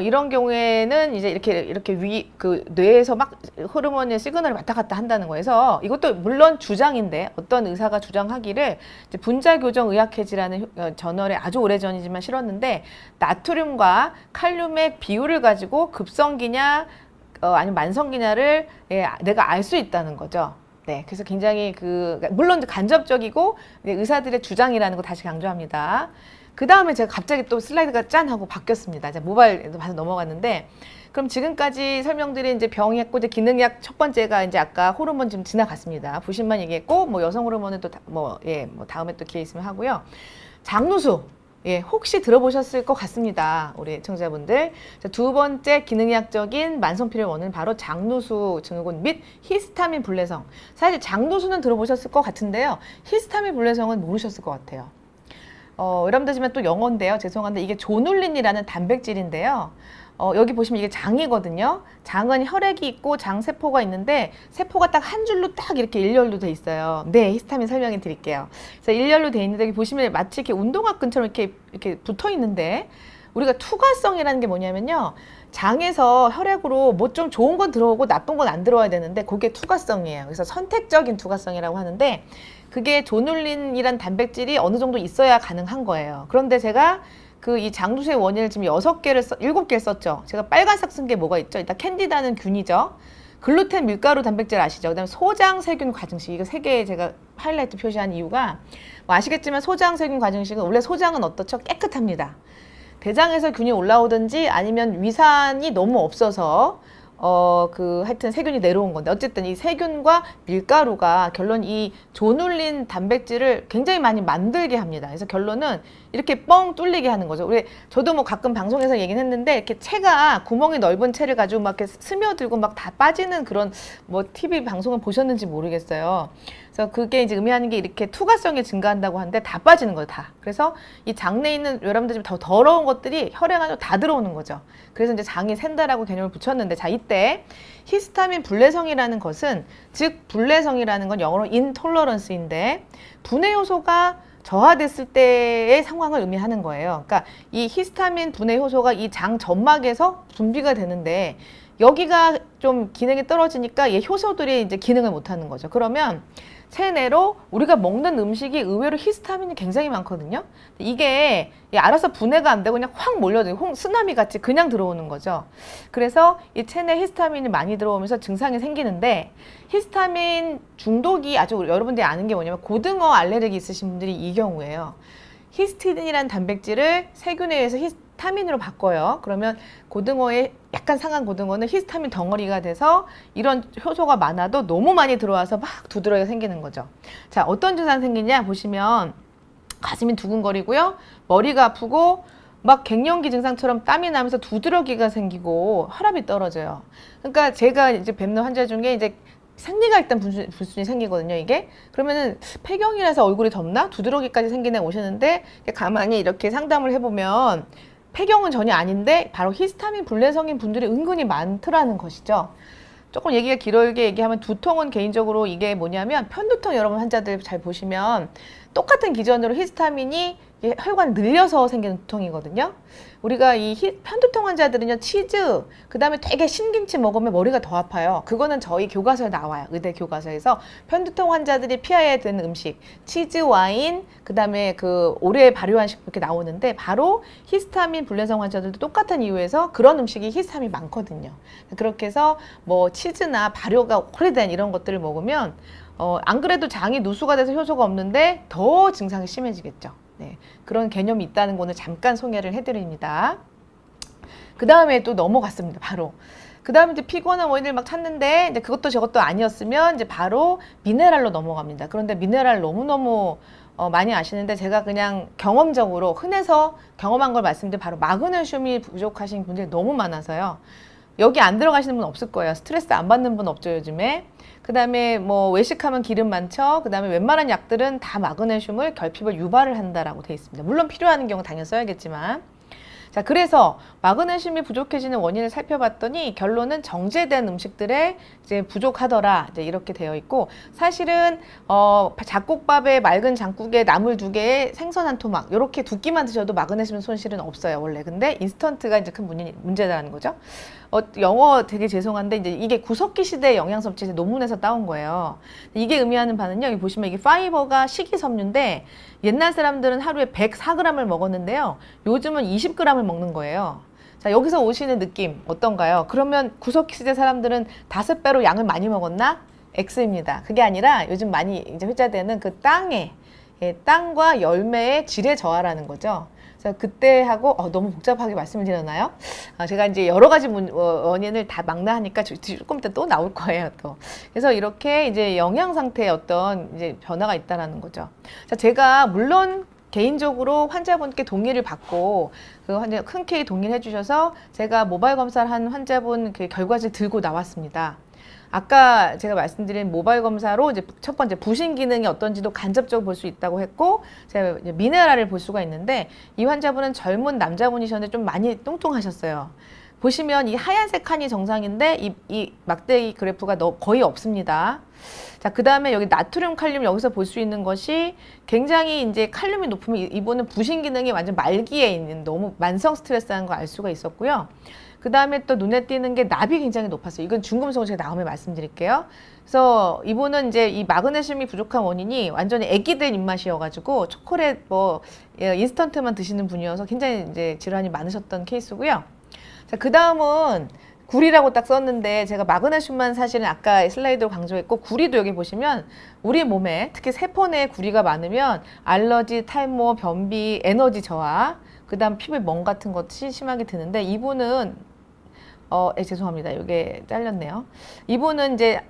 이런 경우에는 이제 이렇게 그 뇌에서 막 호르몬의 시그널을 왔다 갔다 한다는 거에서 이것도 물론 주장인데 어떤 의사가 주장하기를 이제 분자교정의학회지라는 저널에 아주 오래전이지만 실었는데 나트륨과 칼륨의 비율을 가지고 급성기냐 아니면 만성기냐를 내가 알 수 있다는 거죠. 네, 그래서 굉장히 물론 간접적이고 의사들의 주장이라는 거 다시 강조합니다. 그 다음에 제가 갑자기 또 슬라이드가 짠 하고 바뀌었습니다. 제가 모바일에도 봐서 넘어갔는데, 그럼 지금까지 설명드린 이제 병이었고, 이제 기능약 첫 번째가 이제 아까 호르몬 지금 지나갔습니다. 부신만 얘기했고, 뭐 여성 호르몬은 또 뭐 다음에 또 기회 있으면 하고요. 장누수. 혹시 들어보셨을 것 같습니다. 우리 애청자분들. 자, 두 번째 기능의학적인 만성피로의 원인은 바로 장누수 증후군 및 히스타민 불내성. 사실 장누수는 들어보셨을 것 같은데요. 히스타민 불내성은 모르셨을 것 같아요. 여러분들지만 또 영어인데요. 죄송한데 이게 조눌린이라는 단백질인데요. 여기 보시면 이게 장이거든요. 장은 혈액이 있고 장세포가 있는데 세포가 딱 한 줄로 딱 이렇게 일렬로 돼 있어요. 네, 히스타민 설명해 드릴게요. 그래서 일렬로 돼 있는데 여기 보시면 마치 이렇게 운동화끈처럼 이렇게 붙어 있는데 우리가 투과성이라는 게 뭐냐면요. 장에서 혈액으로 뭐 좀 좋은 건 들어오고 나쁜 건 안 들어와야 되는데 그게 투과성이에요. 그래서 선택적인 투과성이라고 하는데 그게 조눌린이란 단백질이 어느 정도 있어야 가능한 거예요. 그런데 제가 이 장누수의 원인을 지금 7개를 7개를 썼죠. 제가 빨간색 쓴 게 뭐가 있죠? 일단 캔디다는 균이죠. 글루텐 밀가루 단백질 아시죠? 그다음에 소장 세균 과증식, 이거 세 개 제가 하이라이트 표시한 이유가 뭐 아시겠지만 소장 세균 과증식은 원래 소장은 어떻죠? 깨끗합니다. 대장에서 균이 올라오든지 아니면 위산이 너무 없어서 하여튼 세균이 내려온 건데, 어쨌든 이 세균과 밀가루가 결론 이 조눌린 단백질을 굉장히 많이 만들게 합니다. 그래서 결론은 이렇게 뻥 뚫리게 하는 거죠. 저도 뭐 가끔 방송에서 얘기는 했는데, 이렇게 채가 구멍이 넓은 채를 가지고 막 이렇게 스며들고 막 다 빠지는 그런 뭐 TV 방송을 보셨는지 모르겠어요. 그래서 그게 이제 의미하는 게 이렇게 투과성이 증가한다고 하는데 다 빠지는 거예요, 다. 그래서 이 장내에 있는 여러분들 더 더러운 것들이 혈액 안으로 다 들어오는 거죠. 그래서 이제 장이 샌다라고 개념을 붙였는데, 자, 이때 히스타민 분해성이라는 것은, 즉 분해성이라는 건 영어로 인톨러런스인데 분해 요소가 저하됐을 때의 상황을 의미하는 거예요. 그러니까 이 히스타민 분해 효소가 이 장 점막에서 분비가 되는데 여기가 좀 기능이 떨어지니까 이 효소들이 이제 기능을 못 하는 거죠. 그러면 체내로 우리가 먹는 음식이 의외로 히스타민이 굉장히 많거든요. 이게 알아서 분해가 안 되고 그냥 확 몰려들고 쓰나미 같이 그냥 들어오는 거죠. 그래서 이 체내 히스타민이 많이 들어오면서 증상이 생기는데, 히스타민 중독이 아주 여러분들이 아는 게 뭐냐면 고등어 알레르기 있으신 분들이 이 경우예요. 히스티딘이라는 단백질을 세균에 의해서 히스타민으로 바꿔요. 그러면 고등어에 약간 상한 고등어는 히스타민 덩어리가 돼서 이런 효소가 많아도 너무 많이 들어와서 막 두드러기가 생기는 거죠. 자, 어떤 증상 생기냐 보시면 가슴이 두근거리고요, 머리가 아프고 막 갱년기 증상처럼 땀이 나면서 두드러기가 생기고 혈압이 떨어져요. 그러니까 제가 이제 뵙는 환자 중에 이제 생리가 일단 불순이 생기거든요, 이게. 그러면은 폐경이라서 얼굴이 덥나? 두드러기까지 생기네 오시는데, 가만히 이렇게 상담을 해보면 폐경은 전혀 아닌데 바로 히스타민 불내성인 분들이 은근히 많더라는 것이죠. 조금 얘기가 길게 얘기하면 두통은 개인적으로 이게 뭐냐면, 편두통 여러분 환자들 잘 보시면 똑같은 기전으로 히스타민이 혈관 늘려서 생기는 두통이거든요. 우리가 이 편두통 환자들은요, 치즈, 그 다음에 되게 신김치 먹으면 머리가 더 아파요. 그거는 저희 교과서에 나와요. 의대 교과서에서 편두통 환자들이 피해야 되는 음식, 치즈, 와인, 그 다음에 그 오래 발효한 식품 이렇게 나오는데, 바로 히스타민 불내성 환자들도 똑같은 이유에서 그런 음식이 히스타민이 많거든요. 그렇게 해서 뭐 치즈나 발효가 오래된 이런 것들을 먹으면 안 그래도 장이 누수가 돼서 효소가 없는데 더 증상이 심해지겠죠. 네, 그런 개념이 있다는 거는 잠깐 소개를 해드립니다. 그 다음에 또 넘어갔습니다. 바로 그 다음에 이제 피곤한 원인을 막 찾는데, 이제 그것도 저것도 아니었으면 이제 바로 미네랄로 넘어갑니다. 그런데 미네랄 너무너무 많이 아시는데, 제가 그냥 경험적으로 흔해서 경험한 걸 말씀드리면 바로 마그네슘이 부족하신 분들이 너무 많아서요. 여기 안 들어가시는 분 없을 거예요. 스트레스 안 받는 분 없죠, 요즘에. 그 다음에 뭐 외식하면 기름 많죠. 그 다음에 웬만한 약들은 다 마그네슘을 결핍을 유발을 한다라고 돼 있습니다. 물론 필요한 경우 당연히 써야겠지만. 자, 그래서 마그네슘이 부족해지는 원인을 살펴봤더니 결론은 정제된 음식들에 이제 부족하더라, 이제 이렇게 되어 있고, 사실은 잡곡밥에 맑은 장국에 나물 2개에 생선 한 토막 이렇게 두 끼만 드셔도 마그네슘 손실은 없어요, 원래. 근데 인스턴트가 이제 큰 문제라는 거죠. 영어 되게 죄송한데 이제 이게 구석기 시대 영양 섭취에서 논문에서 따온 거예요. 이게 의미하는 바는요, 여기 보시면 이게 파이버가 식이섬유인데, 옛날 사람들은 하루에 104g을 먹었는데요, 요즘은 20g을 먹는 거예요. 자, 여기서 오시는 느낌 어떤가요? 그러면 구석기 시대 사람들은 5배로 양을 많이 먹었나? X입니다. 그게 아니라 요즘 많이 이제 회자되는 그 땅과 열매의 질의 저하라는 거죠. 그래서 그때하고 너무 복잡하게 말씀을 드렸나요? 제가 이제 여러 가지 원인을 다 망라하니까 조금 이따 또 나올 거예요, 또. 그래서 이렇게 이제 영양 상태에 어떤 이제 변화가 있다라는 거죠. 자, 제가 물론 개인적으로 환자분께 동의를 받고 그 환자 흔쾌히 동의를 해주셔서 제가 모바일 검사를 한 환자분 그 결과지를 들고 나왔습니다. 아까 제가 말씀드린 모바일 검사로 이제 첫 번째 부신 기능이 어떤지도 간접적으로 볼 수 있다고 했고, 제가 이제 미네랄을 볼 수가 있는데, 이 환자분은 젊은 남자분이셨는데 좀 많이 뚱뚱하셨어요. 보시면 이 하얀색 칸이 정상인데 이 막대기 그래프가 거의 없습니다. 자, 그 다음에 여기 나트륨, 칼륨 여기서 볼 수 있는 것이 굉장히 이제 칼륨이 높으면 이분은 부신 기능이 완전 말기에 있는 너무 만성 스트레스라는 걸 알 수가 있었고요. 그 다음에 또 눈에 띄는 게 납이 굉장히 높았어요. 이건 중금속을 제가 다음에 말씀드릴게요. 그래서 이분은 이제 이 마그네슘이 부족한 원인이 완전히 애기들 입맛이어가지고 초콜릿 인스턴트만 드시는 분이어서 굉장히 이제 질환이 많으셨던 케이스고요. 자, 그 다음은 구리라고 딱 썼는데 제가 마그네슘만 사실은 아까 슬라이드로 강조했고 구리도 여기 보시면 우리 몸에 특히 세포 내에 구리가 많으면 알러지, 탈모, 변비, 에너지 저하, 그 다음 피부에 멍 같은 것이 심하게 드는데 이분은 죄송합니다. 이게 잘렸네요. 이분은 이제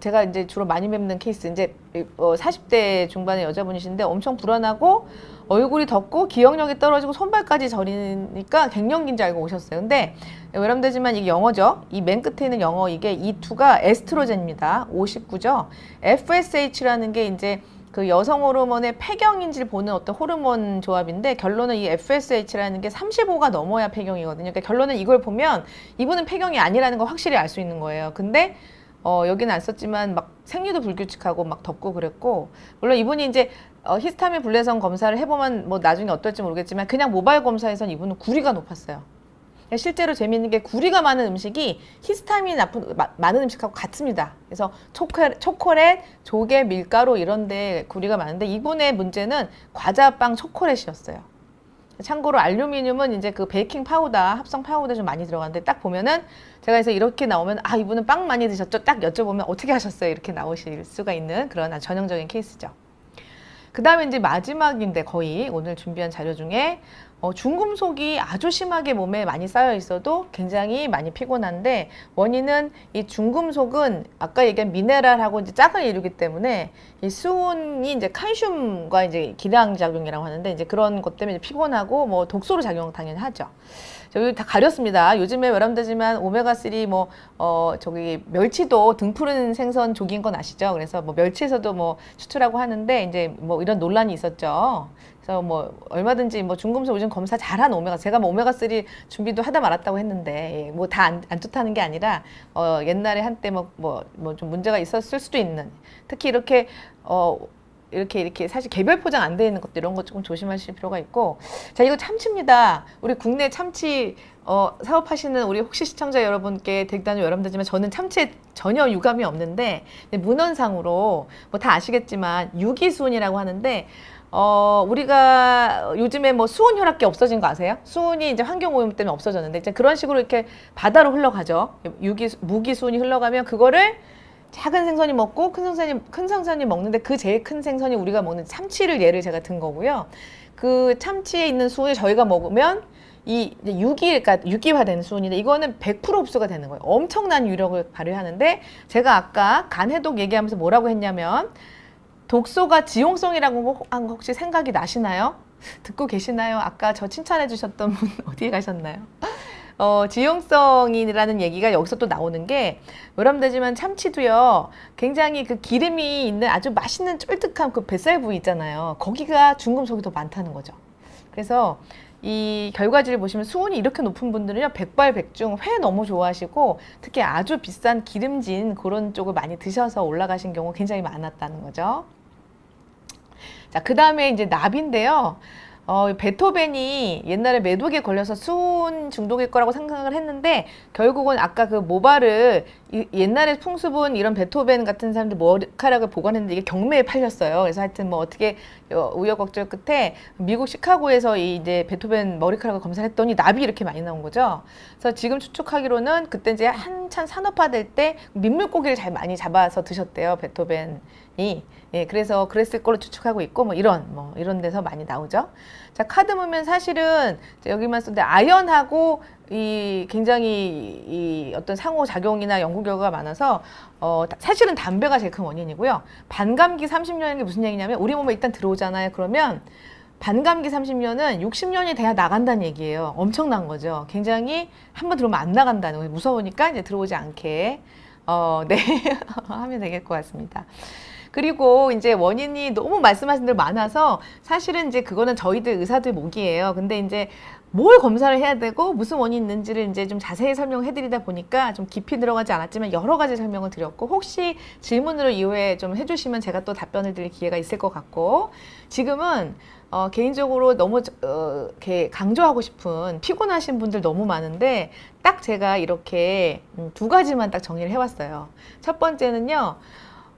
제가 이제 주로 많이 뵙는 케이스 이제 40대 중반의 여자분이신데 엄청 불안하고 얼굴이 덥고 기억력이 떨어지고 손발까지 저리니까 갱년기인 줄 알고 오셨어요. 근데 외람되지만 이게 영어죠. 이 맨 끝에 있는 영어 이게 E2가 에스트로겐입니다. 59죠. FSH라는 게 이제 그 여성 호르몬의 폐경인지를 보는 어떤 호르몬 조합인데 결론은 이 FSH라는 게 35가 넘어야 폐경이거든요. 그러니까 결론은 이걸 보면 이분은 폐경이 아니라는 걸 확실히 알 수 있는 거예요. 근데 여기는 안 썼지만 막 생리도 불규칙하고 막 덥고 그랬고 물론 이분이 이제 히스타민 불내성 검사를 해보면 뭐 나중에 어떨지 모르겠지만 그냥 모바일 검사에선 이분은 구리가 높았어요. 실제로 재미있는 게 구리가 많은 음식이 히스타민 많은 음식하고 같습니다. 그래서 초콜릿, 조개, 밀가루 이런 데 구리가 많은데 이분의 문제는 과자, 빵, 초콜릿이었어요. 참고로 알루미늄은 이제 그 베이킹 파우더, 합성 파우더 좀 많이 들어가는데 딱 보면은 제가 그래서 이렇게 나오면 아 이분은 빵 많이 드셨죠? 딱 여쭤보면 어떻게 하셨어요? 이렇게 나오실 수가 있는 그런 아주 전형적인 케이스죠. 그 다음에 이제 마지막인데 거의 오늘 준비한 자료 중에 중금속이 아주 심하게 몸에 많이 쌓여 있어도 굉장히 많이 피곤한데 원인은 이 중금속은 아까 얘기한 미네랄하고 이제 짝을 이루기 때문에 이 수은이 이제 칼슘과 이제 기량작용이라고 하는데 이제 그런 것 때문에 피곤하고 뭐 독소로 작용 당연히 하죠. 여기 다 가렸습니다. 요즘에 외람되지만 오메가3 저기 멸치도 등 푸른 생선 조기인 건 아시죠? 그래서 뭐 멸치에서도 뭐 추출하고 하는데 이제 뭐 이런 논란이 있었죠. 그래서 뭐 얼마든지 뭐 중금속 요즘 검사 잘한 제가 뭐 오메가3 준비도 하다 말았다고 했는데 뭐 다 안 좋다는 게 아니라 옛날에 한때 뭐 좀 문제가 있었을 수도 있는 특히 이렇게 사실 개별 포장 안 돼 있는 것들 이런 거 조금 조심하실 필요가 있고 자 이거 참치입니다. 우리 국내 참치 사업하시는 우리 혹시 시청자 여러분께 대단히 외람되지만 저는 참치에 전혀 유감이 없는데 문헌상으로 뭐 다 아시겠지만 유기수은이라고 하는데 우리가 요즘에 뭐 수은 혈압계 없어진 거 아세요? 수은이 이제 환경오염 때문에 없어졌는데 이제 그런 식으로 이렇게 바다로 흘러가죠. 무기수은이 흘러가면 그거를 작은 생선이 먹고 큰 생선이 먹는데 그 제일 큰 생선이 우리가 먹는 참치를 예를 제가 든 거고요. 그 참치에 있는 수은을 저희가 먹으면 그러니까 유기화된 수은인데 이거는 100% 흡수가 되는 거예요. 엄청난 유력을 발휘하는데 제가 아까 간 해독 얘기하면서 뭐라고 했냐면 독소가 지용성이라고 한 거 혹시 생각이 나시나요? 듣고 계시나요? 아까 저 칭찬해 주셨던 분 어디에 가셨나요? 지용성이라는 얘기가 여기서 또 나오는 게 외람되지만 참치도요 굉장히 그 기름이 있는 아주 맛있는 쫄득한 그 뱃살 부위 있잖아요. 거기가 중금속이 더 많다는 거죠. 그래서 이 결과지를 보시면 수은이 이렇게 높은 분들은요 백발백중 회 너무 좋아하시고 특히 아주 비싼 기름진 그런 쪽을 많이 드셔서 올라가신 경우 굉장히 많았다는 거죠. 자, 그 다음에 이제 납인데요. 베토벤이 옛날에 매독에 걸려서 수은 중독일 거라고 생각을 했는데 결국은 아까 그 모발을 옛날에 풍습은 이런 베토벤 같은 사람들 머리카락을 보관했는데 이게 경매에 팔렸어요. 그래서 하여튼 뭐 어떻게 우여곡절 끝에 미국 시카고에서 이제 베토벤 머리카락을 검사를 했더니 납이 이렇게 많이 나온 거죠. 그래서 지금 추측하기로는 그때 이제 한참 산업화될 때 민물고기를 잘 많이 잡아서 드셨대요. 베토벤이. 예, 그래서 그랬을 걸로 추측하고 있고 뭐 이런 데서 많이 나오죠. 자, 카드뮴은 사실은 여기만 썼는데 아연하고 굉장히 어떤 상호작용이나 연구 결과가 많아서 사실은 담배가 제일 큰 원인이고요. 반감기 30년인 게 무슨 얘기냐면 우리 몸에 일단 들어오잖아요. 그러면 반감기 30년은 60년이 돼야 나간다는 얘기예요. 엄청난 거죠. 굉장히 한번 들어오면 안 나간다는 거예요. 무서우니까 이제 들어오지 않게 네 하면 되겠 것 같습니다. 그리고 이제 원인이 너무 말씀하신 대로 많아서 사실은 이제 그거는 저희들 의사들 몫이에요. 근데 이제 뭘 검사를 해야 되고 무슨 원인이 있는지를 이제 좀 자세히 설명해 드리다 보니까 좀 깊이 들어가지 않았지만 여러 가지 설명을 드렸고 혹시 질문으로 이후에 좀 해주시면 제가 또 답변을 드릴 기회가 있을 것 같고 지금은 개인적으로 너무 이렇게 강조하고 싶은 피곤하신 분들 너무 많은데 딱 제가 이렇게 두 가지만 딱 정리를 해왔어요. 첫 번째는요.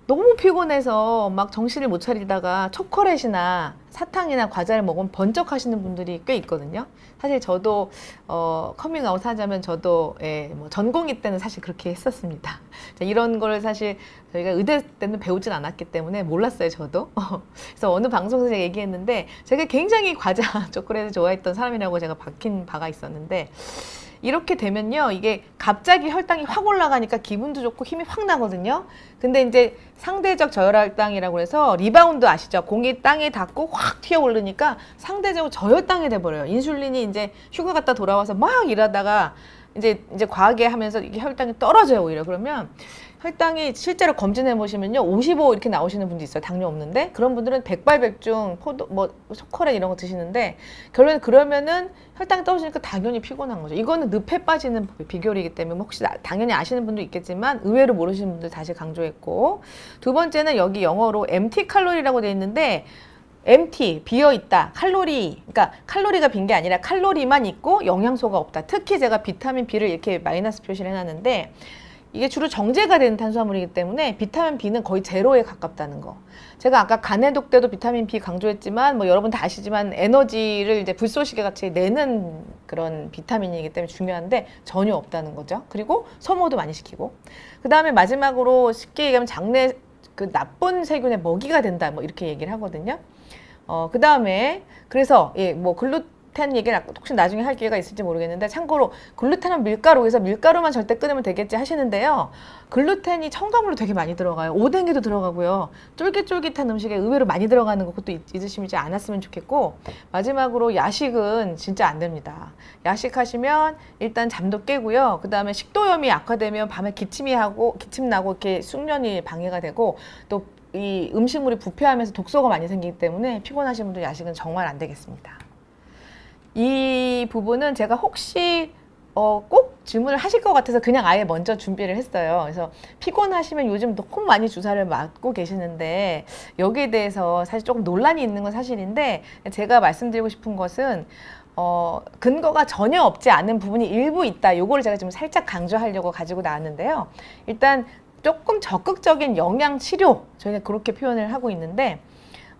너무 피곤해서 막 정신을 못 차리다가 초콜릿이나 사탕이나 과자를 먹으면 번쩍 하시는 분들이 꽤 있거든요. 사실 저도 커밍아웃 하자면 저도 뭐 전공의 때는 사실 그렇게 했었습니다. 이런 걸 사실 저희가 의대 때는 배우진 않았기 때문에 몰랐어요, 저도. 그래서 어느 방송에서 제가 얘기했는데 제가 굉장히 과자, 초콜릿을 좋아했던 사람이라고 제가 박힌 바가 있었는데 이렇게 되면요, 이게 갑자기 혈당이 확 올라가니까 기분도 좋고 힘이 확 나거든요. 근데 이제 상대적 저혈당이라고 해서 리바운드 아시죠? 공이 땅에 닿고 확 튀어 오르니까 상대적으로 저혈당이 돼버려요. 인슐린이 이제 휴가 갔다 돌아와서 막 일하다가 이제 과하게 하면서 이게 혈당이 떨어져요, 오히려. 그러면 혈당이 실제로 검진해 보시면요, 55 이렇게 나오시는 분도 있어요. 당뇨 없는데. 그런 분들은 백발백중 포도 뭐 초콜릿 이런 거 드시는데 결론은 그러면은 혈당이 떨어지니까 당연히 피곤한 거죠. 이거는 늪에 빠지는 비결이기 때문에 뭐 혹시 당연히 아시는 분도 있겠지만 의외로 모르시는 분들 다시 강조했고, 두 번째는 여기 영어로 empty 칼로리라고 돼 있는데 empty, 비어있다, 칼로리, 그러니까 칼로리가 빈 게 아니라 칼로리만 있고 영양소가 없다. 특히 제가 비타민 B를 이렇게 마이너스 표시를 해놨는데 이게 주로 정제가 되는 탄수화물이기 때문에 비타민 B는 거의 제로에 가깝다는 거. 제가 아까 간해독 때도 비타민 B 강조했지만 뭐 여러분 다 아시지만 에너지를 이제 불쏘시개 같이 내는 그런 비타민이기 때문에 중요한데 전혀 없다는 거죠. 그리고 소모도 많이 시키고. 그 다음에 마지막으로 쉽게 얘기하면 장내 그 나쁜 세균의 먹이가 된다, 뭐 이렇게 얘기를 하거든요. 그 다음에 그래서 뭐 글루텐 얘기는 혹시 나중에 할 기회가 있을지 모르겠는데 참고로 글루텐은 밀가루에서 밀가루만 절대 끊으면 되겠지 하시는데요. 글루텐이 첨가물로 되게 많이 들어가요. 오뎅에도 들어가고요. 쫄깃쫄깃한 음식에 의외로 많이 들어가는 거 그것도 잊으시지 않았으면 좋겠고, 마지막으로 야식은 진짜 안 됩니다. 야식하시면 일단 잠도 깨고요. 그 다음에 식도염이 악화되면 밤에 기침 나고 이렇게 숙면이 방해가 되고 또 이 음식물이 부패하면서 독소가 많이 생기기 때문에 피곤하신 분들 야식은 정말 안 되겠습니다. 이 부분은 제가 혹시 꼭 질문을 하실 것 같아서 그냥 아예 먼저 준비를 했어요. 그래서 피곤하시면 요즘 너무 많이 주사를 맞고 계시는데 여기에 대해서 사실 조금 논란이 있는 건 사실인데 제가 말씀드리고 싶은 것은 근거가 전혀 없지 않은 부분이 일부 있다. 요거를 제가 좀 살짝 강조하려고 가지고 나왔는데요. 일단 조금 적극적인 영양 치료, 저희가 그렇게 표현을 하고 있는데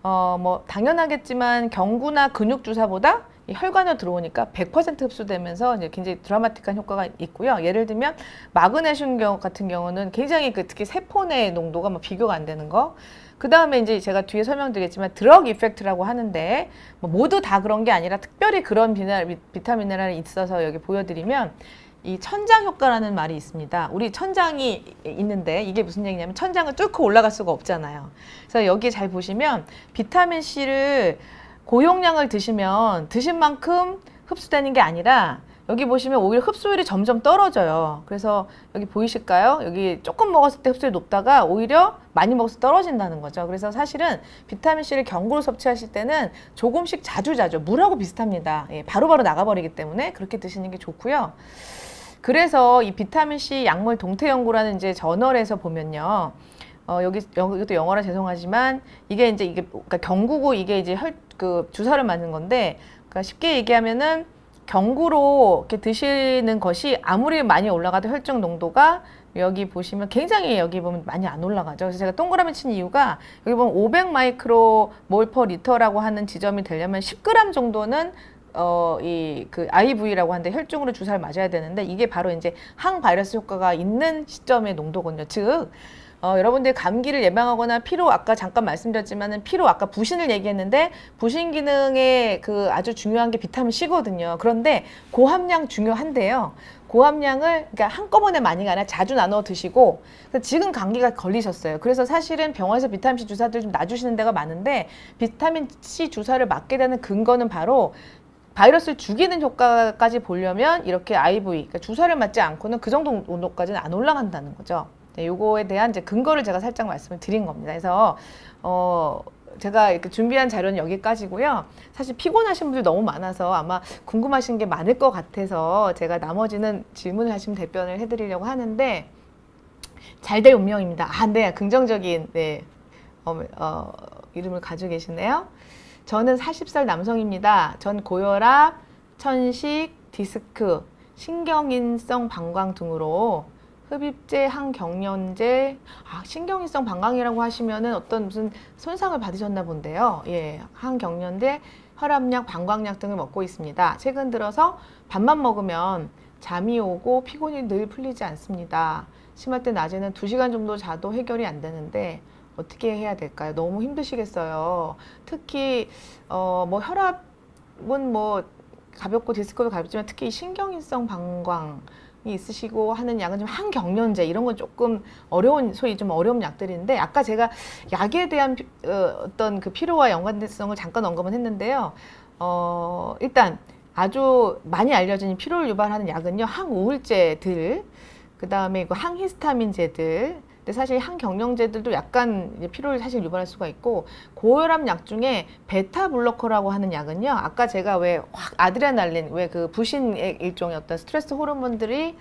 뭐 당연하겠지만 경구나 근육 주사보다 이 혈관으로 들어오니까 100% 흡수되면서 이제 굉장히 드라마틱한 효과가 있고요. 예를 들면 마그네슘 같은 경우는 굉장히 특히 세포 내 농도가 뭐 비교가 안 되는 거. 그 다음에 이제 제가 뒤에 설명드리겠지만 드럭 이펙트라고 하는데 뭐 모두 다 그런 게 아니라 특별히 그런 비타민 미네랄이 있어서 여기 보여드리면 이 천장 효과라는 말이 있습니다. 우리 천장이 있는데 이게 무슨 얘기냐면 천장을 뚫고 올라갈 수가 없잖아요. 그래서 여기 잘 보시면 비타민 C를 고용량을 드시면 드신 만큼 흡수되는 게 아니라 여기 보시면 오히려 흡수율이 점점 떨어져요. 그래서 여기 보이실까요? 여기 조금 먹었을 때 흡수율이 높다가 오히려 많이 먹어서 떨어진다는 거죠. 그래서 사실은 비타민 C를 경구로 섭취하실 때는 조금씩 자주 물하고 비슷합니다. 바로바로 나가버리기 때문에 그렇게 드시는 게 좋고요. 그래서 이 비타민 C 약물 동태 연구라는 이제 저널에서 보면요. 여기도 영어라 죄송하지만 이게 그러니까 경구고 이게 이제 주사를 맞는 건데, 그러니까 쉽게 얘기하면은 경구로 이렇게 드시는 것이 아무리 많이 올라가도 혈중 농도가 여기 보시면 굉장히 여기 보면 많이 안 올라가죠. 그래서 제가 동그라미 친 이유가 여기 보면 500 마이크로 몰 퍼 리터라고 하는 지점이 되려면 10g 정도는 IV라고 하는데 혈중으로 주사를 맞아야 되는데 이게 바로 이제 항바이러스 효과가 있는 시점의 농도거든요. 즉, 여러분들 감기를 예방하거나 피로, 아까 잠깐 말씀드렸지만은 피로, 아까 부신을 얘기했는데 부신 기능에 아주 중요한 게 비타민 C거든요. 그런데 고함량 중요한데요. 고함량을 그러니까 한꺼번에 많이가 아니라 자주 나눠 드시고, 지금 감기가 걸리셨어요. 그래서 사실은 병원에서 비타민 C 주사들 좀 놔주시는 데가 많은데 비타민 C 주사를 맞게 되는 근거는 바로 바이러스를 죽이는 효과까지 보려면 이렇게 IV, 그러니까 주사를 맞지 않고는 그 정도 온도까지는 안 올라간다는 거죠. 네, 요거에 대한 이제 근거를 제가 살짝 말씀을 드린 겁니다. 그래서 제가 이렇게 준비한 자료는 여기까지고요. 사실 피곤하신 분들 너무 많아서 아마 궁금하신 게 많을 것 같아서 제가 나머지는 질문을 하시면 답변을 해드리려고 하는데 잘 될 운명입니다. 네, 긍정적인 이름을 가지고 계시네요. 저는 40살 남성입니다. 전 고혈압, 천식, 디스크, 신경인성 방광 등으로 흡입제, 항경련제, 신경이성 방광이라고 하시면은 어떤 무슨 손상을 받으셨나 본데요. 예, 항경련제, 혈압약, 방광약 등을 먹고 있습니다. 최근 들어서 밥만 먹으면 잠이 오고 피곤이 늘 풀리지 않습니다. 심할 때 낮에는 2시간 정도 자도 해결이 안 되는데 어떻게 해야 될까요? 너무 힘드시겠어요. 특히 뭐 혈압은 뭐 가볍고 디스크도 가볍지만 특히 신경인성 방광이 있으시고 하는 약은 좀 항경련제 이런 건 조금 어려운, 소위 좀 어려운 약들인데, 아까 제가 약에 대한 어떤 그 필요와 연관성을 잠깐 언급은 했는데요. 일단 아주 많이 알려진 피로를 유발하는 약은요, 항우울제들, 그 다음에 그 항히스타민제들. 근데 사실 항경련제들도 약간 이제 피로를 사실 유발할 수가 있고, 고혈압 약 중에 베타블로커라고 하는 약은요, 아까 제가 왜 확 아드레날린, 왜 그 부신의 일종의 어떤 스트레스 호르몬들이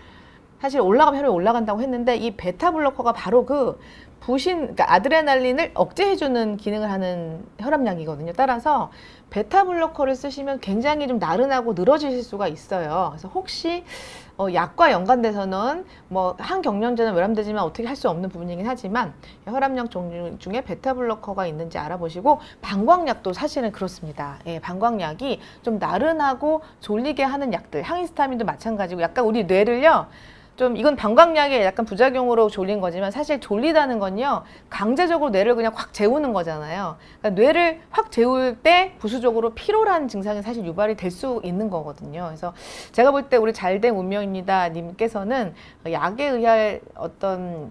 사실 올라가면 혈압이 올라간다고 했는데, 이 베타블로커가 바로 그 부신, 그러니까 아드레날린을 억제해주는 기능을 하는 혈압약이거든요. 따라서 베타블로커를 쓰시면 굉장히 좀 나른하고 늘어지실 수가 있어요. 그래서 혹시 약과 연관돼서는 뭐 항경련제는 외람되지만 어떻게 할 수 없는 부분이긴 하지만 혈압약 종류 중에 베타블로커가 있는지 알아보시고, 방광약도 사실은 그렇습니다. 예, 방광약이 좀 나른하고 졸리게 하는 약들, 항히스타민도 마찬가지고, 약간 우리 뇌를요, 좀 이건 방광약의 약간 부작용으로 졸린 거지만 사실 졸리다는 건요, 강제적으로 뇌를 그냥 확 재우는 거잖아요. 그러니까 뇌를 확 재울 때 부수적으로 피로라는 증상이 사실 유발이 될 수 있는 거거든요. 그래서 제가 볼 때 우리 잘된 운명입니다 님께서는 약에 의할 어떤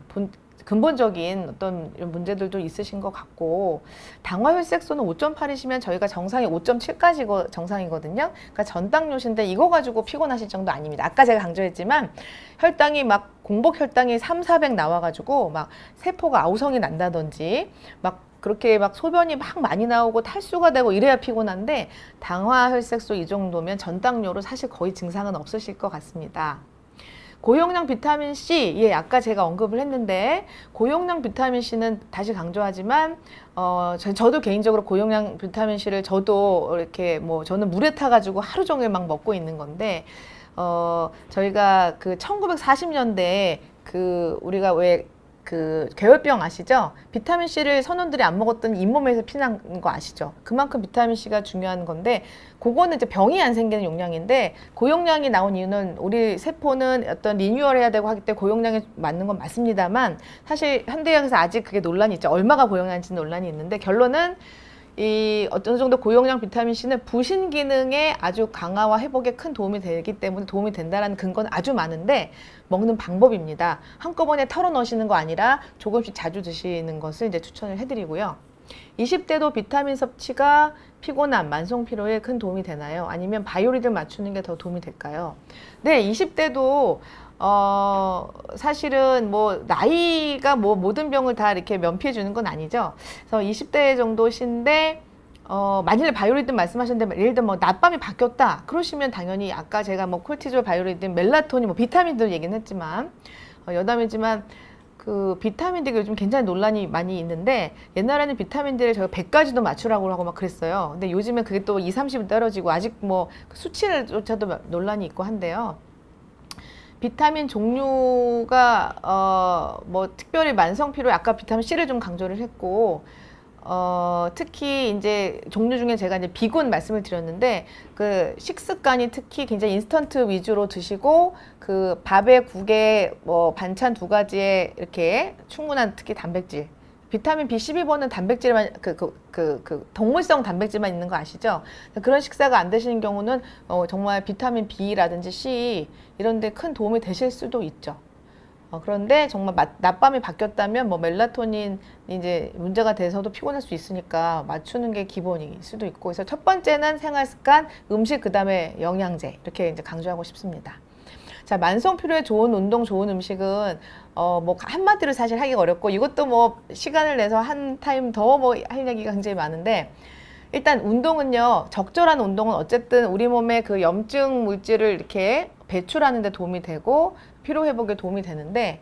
근본적인 어떤 이런 문제들도 있으신 것 같고, 당화혈색소는 5.8이시면 저희가 정상이 5.7까지 정상이거든요. 그러니까 전당뇨신데 이거 가지고 피곤하실 정도 아닙니다. 아까 제가 강조했지만 혈당이 막 공복 혈당이 3, 400 나와가지고 막 세포가 아우성이 난다든지 막 그렇게 막 소변이 막 많이 나오고 탈수가 되고 이래야 피곤한데, 당화혈색소 이 정도면 전당뇨로 사실 거의 증상은 없으실 것 같습니다. 고용량 비타민C, 예, 아까 제가 언급을 했는데, 고용량 비타민C는 다시 강조하지만, 저도 개인적으로 고용량 비타민C를 저도 이렇게 뭐, 저는 물에 타가지고 하루 종일 막 먹고 있는 건데, 저희가 그 1940년대에 우리가 왜 그 괴혈병 아시죠? 비타민C를 선원들이 안 먹었더니 잇몸에서 피난 거 아시죠? 그만큼 비타민C가 중요한 건데, 그거는 이제 병이 안 생기는 용량인데, 고용량이 나온 이유는 우리 세포는 어떤 리뉴얼 해야 되고 하기 때문에 고용량에 맞는 건 맞습니다만, 사실 현대의학에서 아직 그게 논란이 있죠. 얼마가 고용량인지 논란이 있는데, 결론은 이 어떤 정도 고용량 비타민C는 부신 기능의 아주 강화와 회복에 큰 도움이 되기 때문에 도움이 된다는 근거는 아주 많은데, 먹는 방법입니다. 한꺼번에 털어 넣으시는 거 아니라 조금씩 자주 드시는 것을 이제 추천을 해드리고요. 20대도 비타민 섭취가 피곤함, 만성 피로에 큰 도움이 되나요? 아니면 바이오리듬 맞추는 게 더 도움이 될까요? 네, 20대도 사실은 뭐 나이가 뭐 모든 병을 다 이렇게 면피해 주는 건 아니죠. 그래서 20대 정도신데 만일에 바이오리듬 말씀하셨는데, 예를 들면 뭐 낮밤이 바뀌었다 그러시면 당연히 아까 제가 뭐 콜티졸, 바이오리듬, 멜라토닌, 뭐 비타민들 얘기는 했지만, 여담이지만 그 비타민들이 요즘 굉장히 논란이 많이 있는데, 옛날에는 비타민들을 제가 100가지도 맞추라고 하고 막 그랬어요. 근데 요즘엔 그게 또 2, 30은 떨어지고 아직 뭐 수치를조차도 논란이 있고 한데요. 비타민 종류가 뭐 특별히 만성 피로에 아까 비타민 C를 좀 강조를 했고, 특히 이제 종류 중에 제가 이제 비군 말씀을 드렸는데, 그 식습관이 특히 굉장히 인스턴트 위주로 드시고, 그 밥에 국에 뭐 반찬 2가지에 이렇게 충분한 특히 단백질, 비타민 B12번은 단백질만 동물성 단백질만 있는 거 아시죠? 그런 식사가 안 되시는 경우는 정말 비타민 B라든지 C 이런 데 큰 도움이 되실 수도 있죠. 그런데 정말 낮밤이 바뀌었다면 뭐 멜라토닌 이제 문제가 돼서도 피곤할 수 있으니까 맞추는 게 기본일 수도 있고, 그래서 첫 번째는 생활 습관, 음식, 그 다음에 영양제 이렇게 이제 강조하고 싶습니다. 자, 만성 피로에 좋은 운동, 좋은 음식은 뭐 한마디로 사실 하기가 어렵고, 이것도 뭐 시간을 내서 한 타임 더 뭐 할 얘기가 굉장히 많은데, 일단 운동은요, 적절한 운동은 어쨌든 우리 몸에 그 염증 물질을 이렇게 배출하는 데 도움이 되고 피로 회복에 도움이 되는데,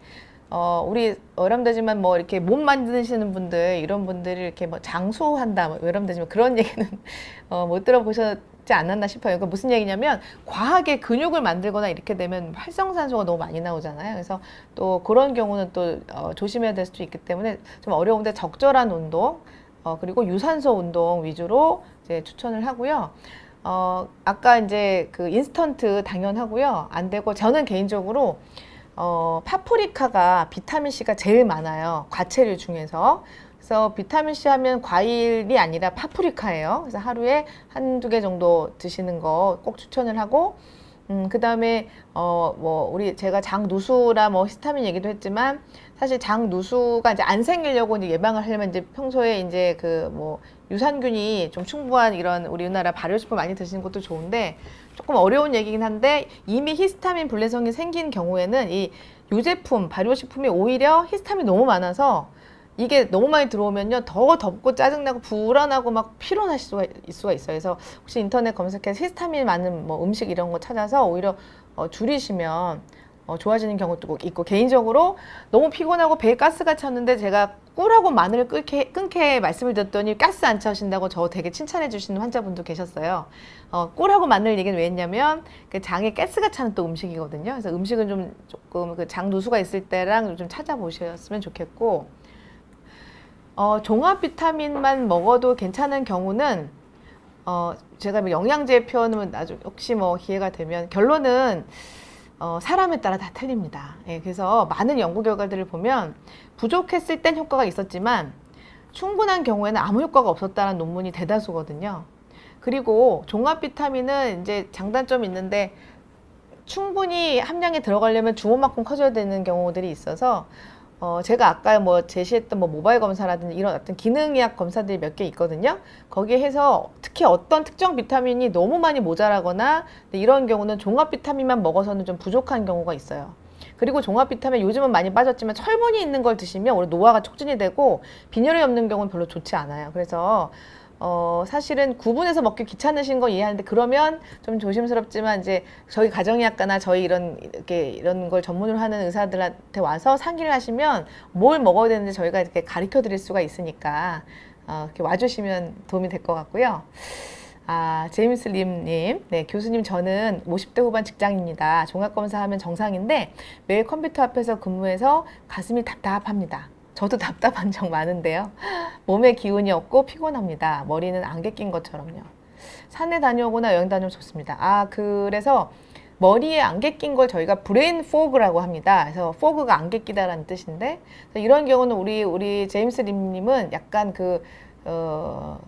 우리 외람되지만 뭐 이렇게 몸 만드시는 분들, 이런 분들이 이렇게 뭐 장수한다, 뭐 외람되지만 그런 얘기는 못 들어보셨 않았나 싶어요. 그러니까 무슨 얘기냐면 과하게 근육을 만들거나 이렇게 되면 활성산소가 너무 많이 나오잖아요. 그래서 또 그런 경우는 또 조심해야 될 수도 있기 때문에 좀 어려운데 적절한 운동 그리고 유산소 운동 위주로 이제 추천을 하고요. 아까 이제 그 인스턴트 당연하고요. 안 되고 저는 개인적으로 파프리카가 비타민C가 제일 많아요. 과채류 중에서. 그래서 비타민C 하면 과일이 아니라 파프리카예요. 그래서 하루에 한두 개 정도 드시는 거 꼭 추천을 하고, 그 다음에, 제가 장누수라 뭐 히스타민 얘기도 했지만, 사실 장누수가 이제 안 생기려고 이제 예방을 하려면 이제 평소에 이제 유산균이 좀 충분한 이런 우리나라 발효식품 많이 드시는 것도 좋은데, 조금 어려운 얘기긴 한데, 이미 히스타민 불내성이 생긴 경우에는 이 유제품, 발효식품이 오히려 히스타민이 너무 많아서 이게 너무 많이 들어오면요 더 덥고 짜증나고 불안하고 막 피곤하실 수가 있어요. 그래서 혹시 인터넷 검색해서 히스타민 많은 뭐 음식 이런 거 찾아서 오히려 줄이시면 좋아지는 경우도 있고, 개인적으로 너무 피곤하고 배에 가스가 찼는데 제가 꿀하고 마늘을 끊게 말씀을 드렸더니 가스 안 차신다고 저 되게 칭찬해 주시는 환자분도 계셨어요. 꿀하고 마늘 얘기는 왜 했냐면 그 장에 가스가 차는 또 음식이거든요. 그래서 음식은 좀 조금 그 장 누수가 있을 때랑 좀 찾아보셨으면 좋겠고, 종합 비타민만 먹어도 괜찮은 경우는 제가 뭐 영양제 표현은 나중에 혹시 뭐 기회가 되면, 결론은 사람에 따라 다 틀립니다. 예, 그래서 많은 연구 결과들을 보면 부족했을 땐 효과가 있었지만 충분한 경우에는 아무 효과가 없었다는 논문이 대다수거든요. 그리고 종합 비타민은 이제 장단점이 있는데 충분히 함량이 들어가려면 주먹만큼 커져야 되는 경우들이 있어서 제가 아까 뭐 제시했던 뭐 모바일 검사라든지 이런 어떤 기능의학 검사들이 몇 개 있거든요. 거기에 해서 특히 어떤 특정 비타민이 너무 많이 모자라거나 이런 경우는 종합 비타민만 먹어서는 좀 부족한 경우가 있어요. 그리고 종합 비타민 요즘은 많이 빠졌지만 철분이 있는 걸 드시면 오히려 노화가 촉진이 되고 빈혈이 없는 경우는 별로 좋지 않아요. 그래서 사실은 구분해서 먹기 귀찮으신 거 이해하는데, 그러면 좀 조심스럽지만 이제 저희 가정의학과나 저희 이런 걸 전문으로 하는 의사들한테 와서 상의를 하시면 뭘 먹어야 되는지 저희가 이렇게 가르쳐 드릴 수가 있으니까 이렇게 와주시면 도움이 될 것 같고요. 제임스 림님, 네, 교수님, 저는 50대 후반 직장입니다. 종합검사하면 정상인데 매일 컴퓨터 앞에서 근무해서 가슴이 답답합니다. 저도 답답한 적 많은데요. 몸에 기운이 없고 피곤합니다. 머리는 안개 낀 것처럼요. 산에 다녀오거나 여행 다니면 좋습니다. 그래서 머리에 안개 낀 걸 저희가 브레인 포그라고 합니다. 그래서 포그가 안개 끼다라는 뜻인데, 이런 경우는 우리 제임스 림님은 약간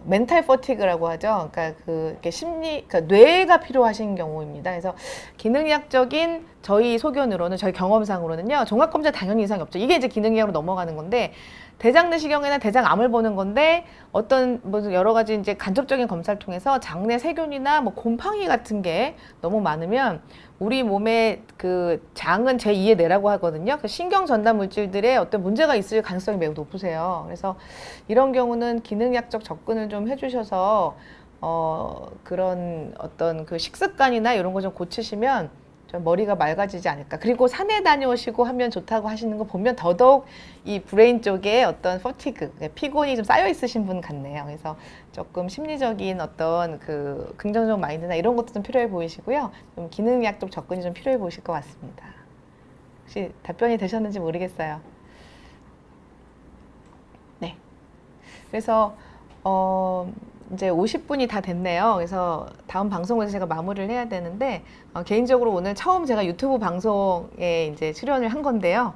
멘탈 퍼티그라고 하죠. 그러니까 그러니까 뇌가 필요하신 경우입니다. 그래서 기능의학적인 저희 소견으로는, 저희 경험상으로는요, 종합검사 당연히 이상이 없죠. 이게 이제 기능의학으로 넘어가는 건데, 대장 내시경이나 대장암을 보는 건데, 어떤 뭐 여러 가지 이제 간접적인 검사를 통해서 장내 세균이나 뭐 곰팡이 같은 게 너무 많으면 우리 몸의 그 장은 제2의 뇌라고 하거든요. 그 신경 전달 물질들에 어떤 문제가 있을 가능성이 매우 높으세요. 그래서 이런 경우는 기능의학적 접근을 좀 해주셔서 그런 어떤 그 식습관이나 이런 거 좀 고치시면 좀 머리가 맑아지지 않을까. 그리고 산에 다녀오시고 하면 좋다고 하시는 거 보면 더더욱 이 브레인 쪽에 어떤 퍼티그, 피곤이 좀 쌓여 있으신 분 같네요. 그래서 조금 심리적인 어떤 그 긍정적 마인드나 이런 것도 좀 필요해 보이시고요. 좀 기능의학적 접근이 좀 필요해 보이실 것 같습니다. 혹시 답변이 되셨는지 모르겠어요. 네. 그래서 이제 50분이 다 됐네요. 그래서 다음 방송에서 제가 마무리를 해야 되는데, 개인적으로 오늘 처음 제가 유튜브 방송에 이제 출연을 한 건데요.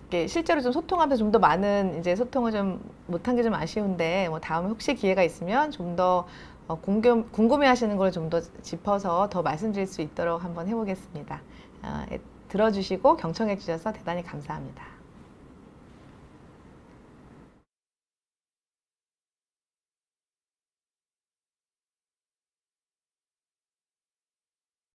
이렇게 실제로 좀 소통하면서 좀 더 많은 이제 소통을 좀 못한 게 좀 아쉬운데, 뭐 다음에 혹시 기회가 있으면 좀 더 궁금해 하시는 걸 좀 더 짚어서 더 말씀드릴 수 있도록 한번 해보겠습니다. 들어주시고 경청해 주셔서 대단히 감사합니다.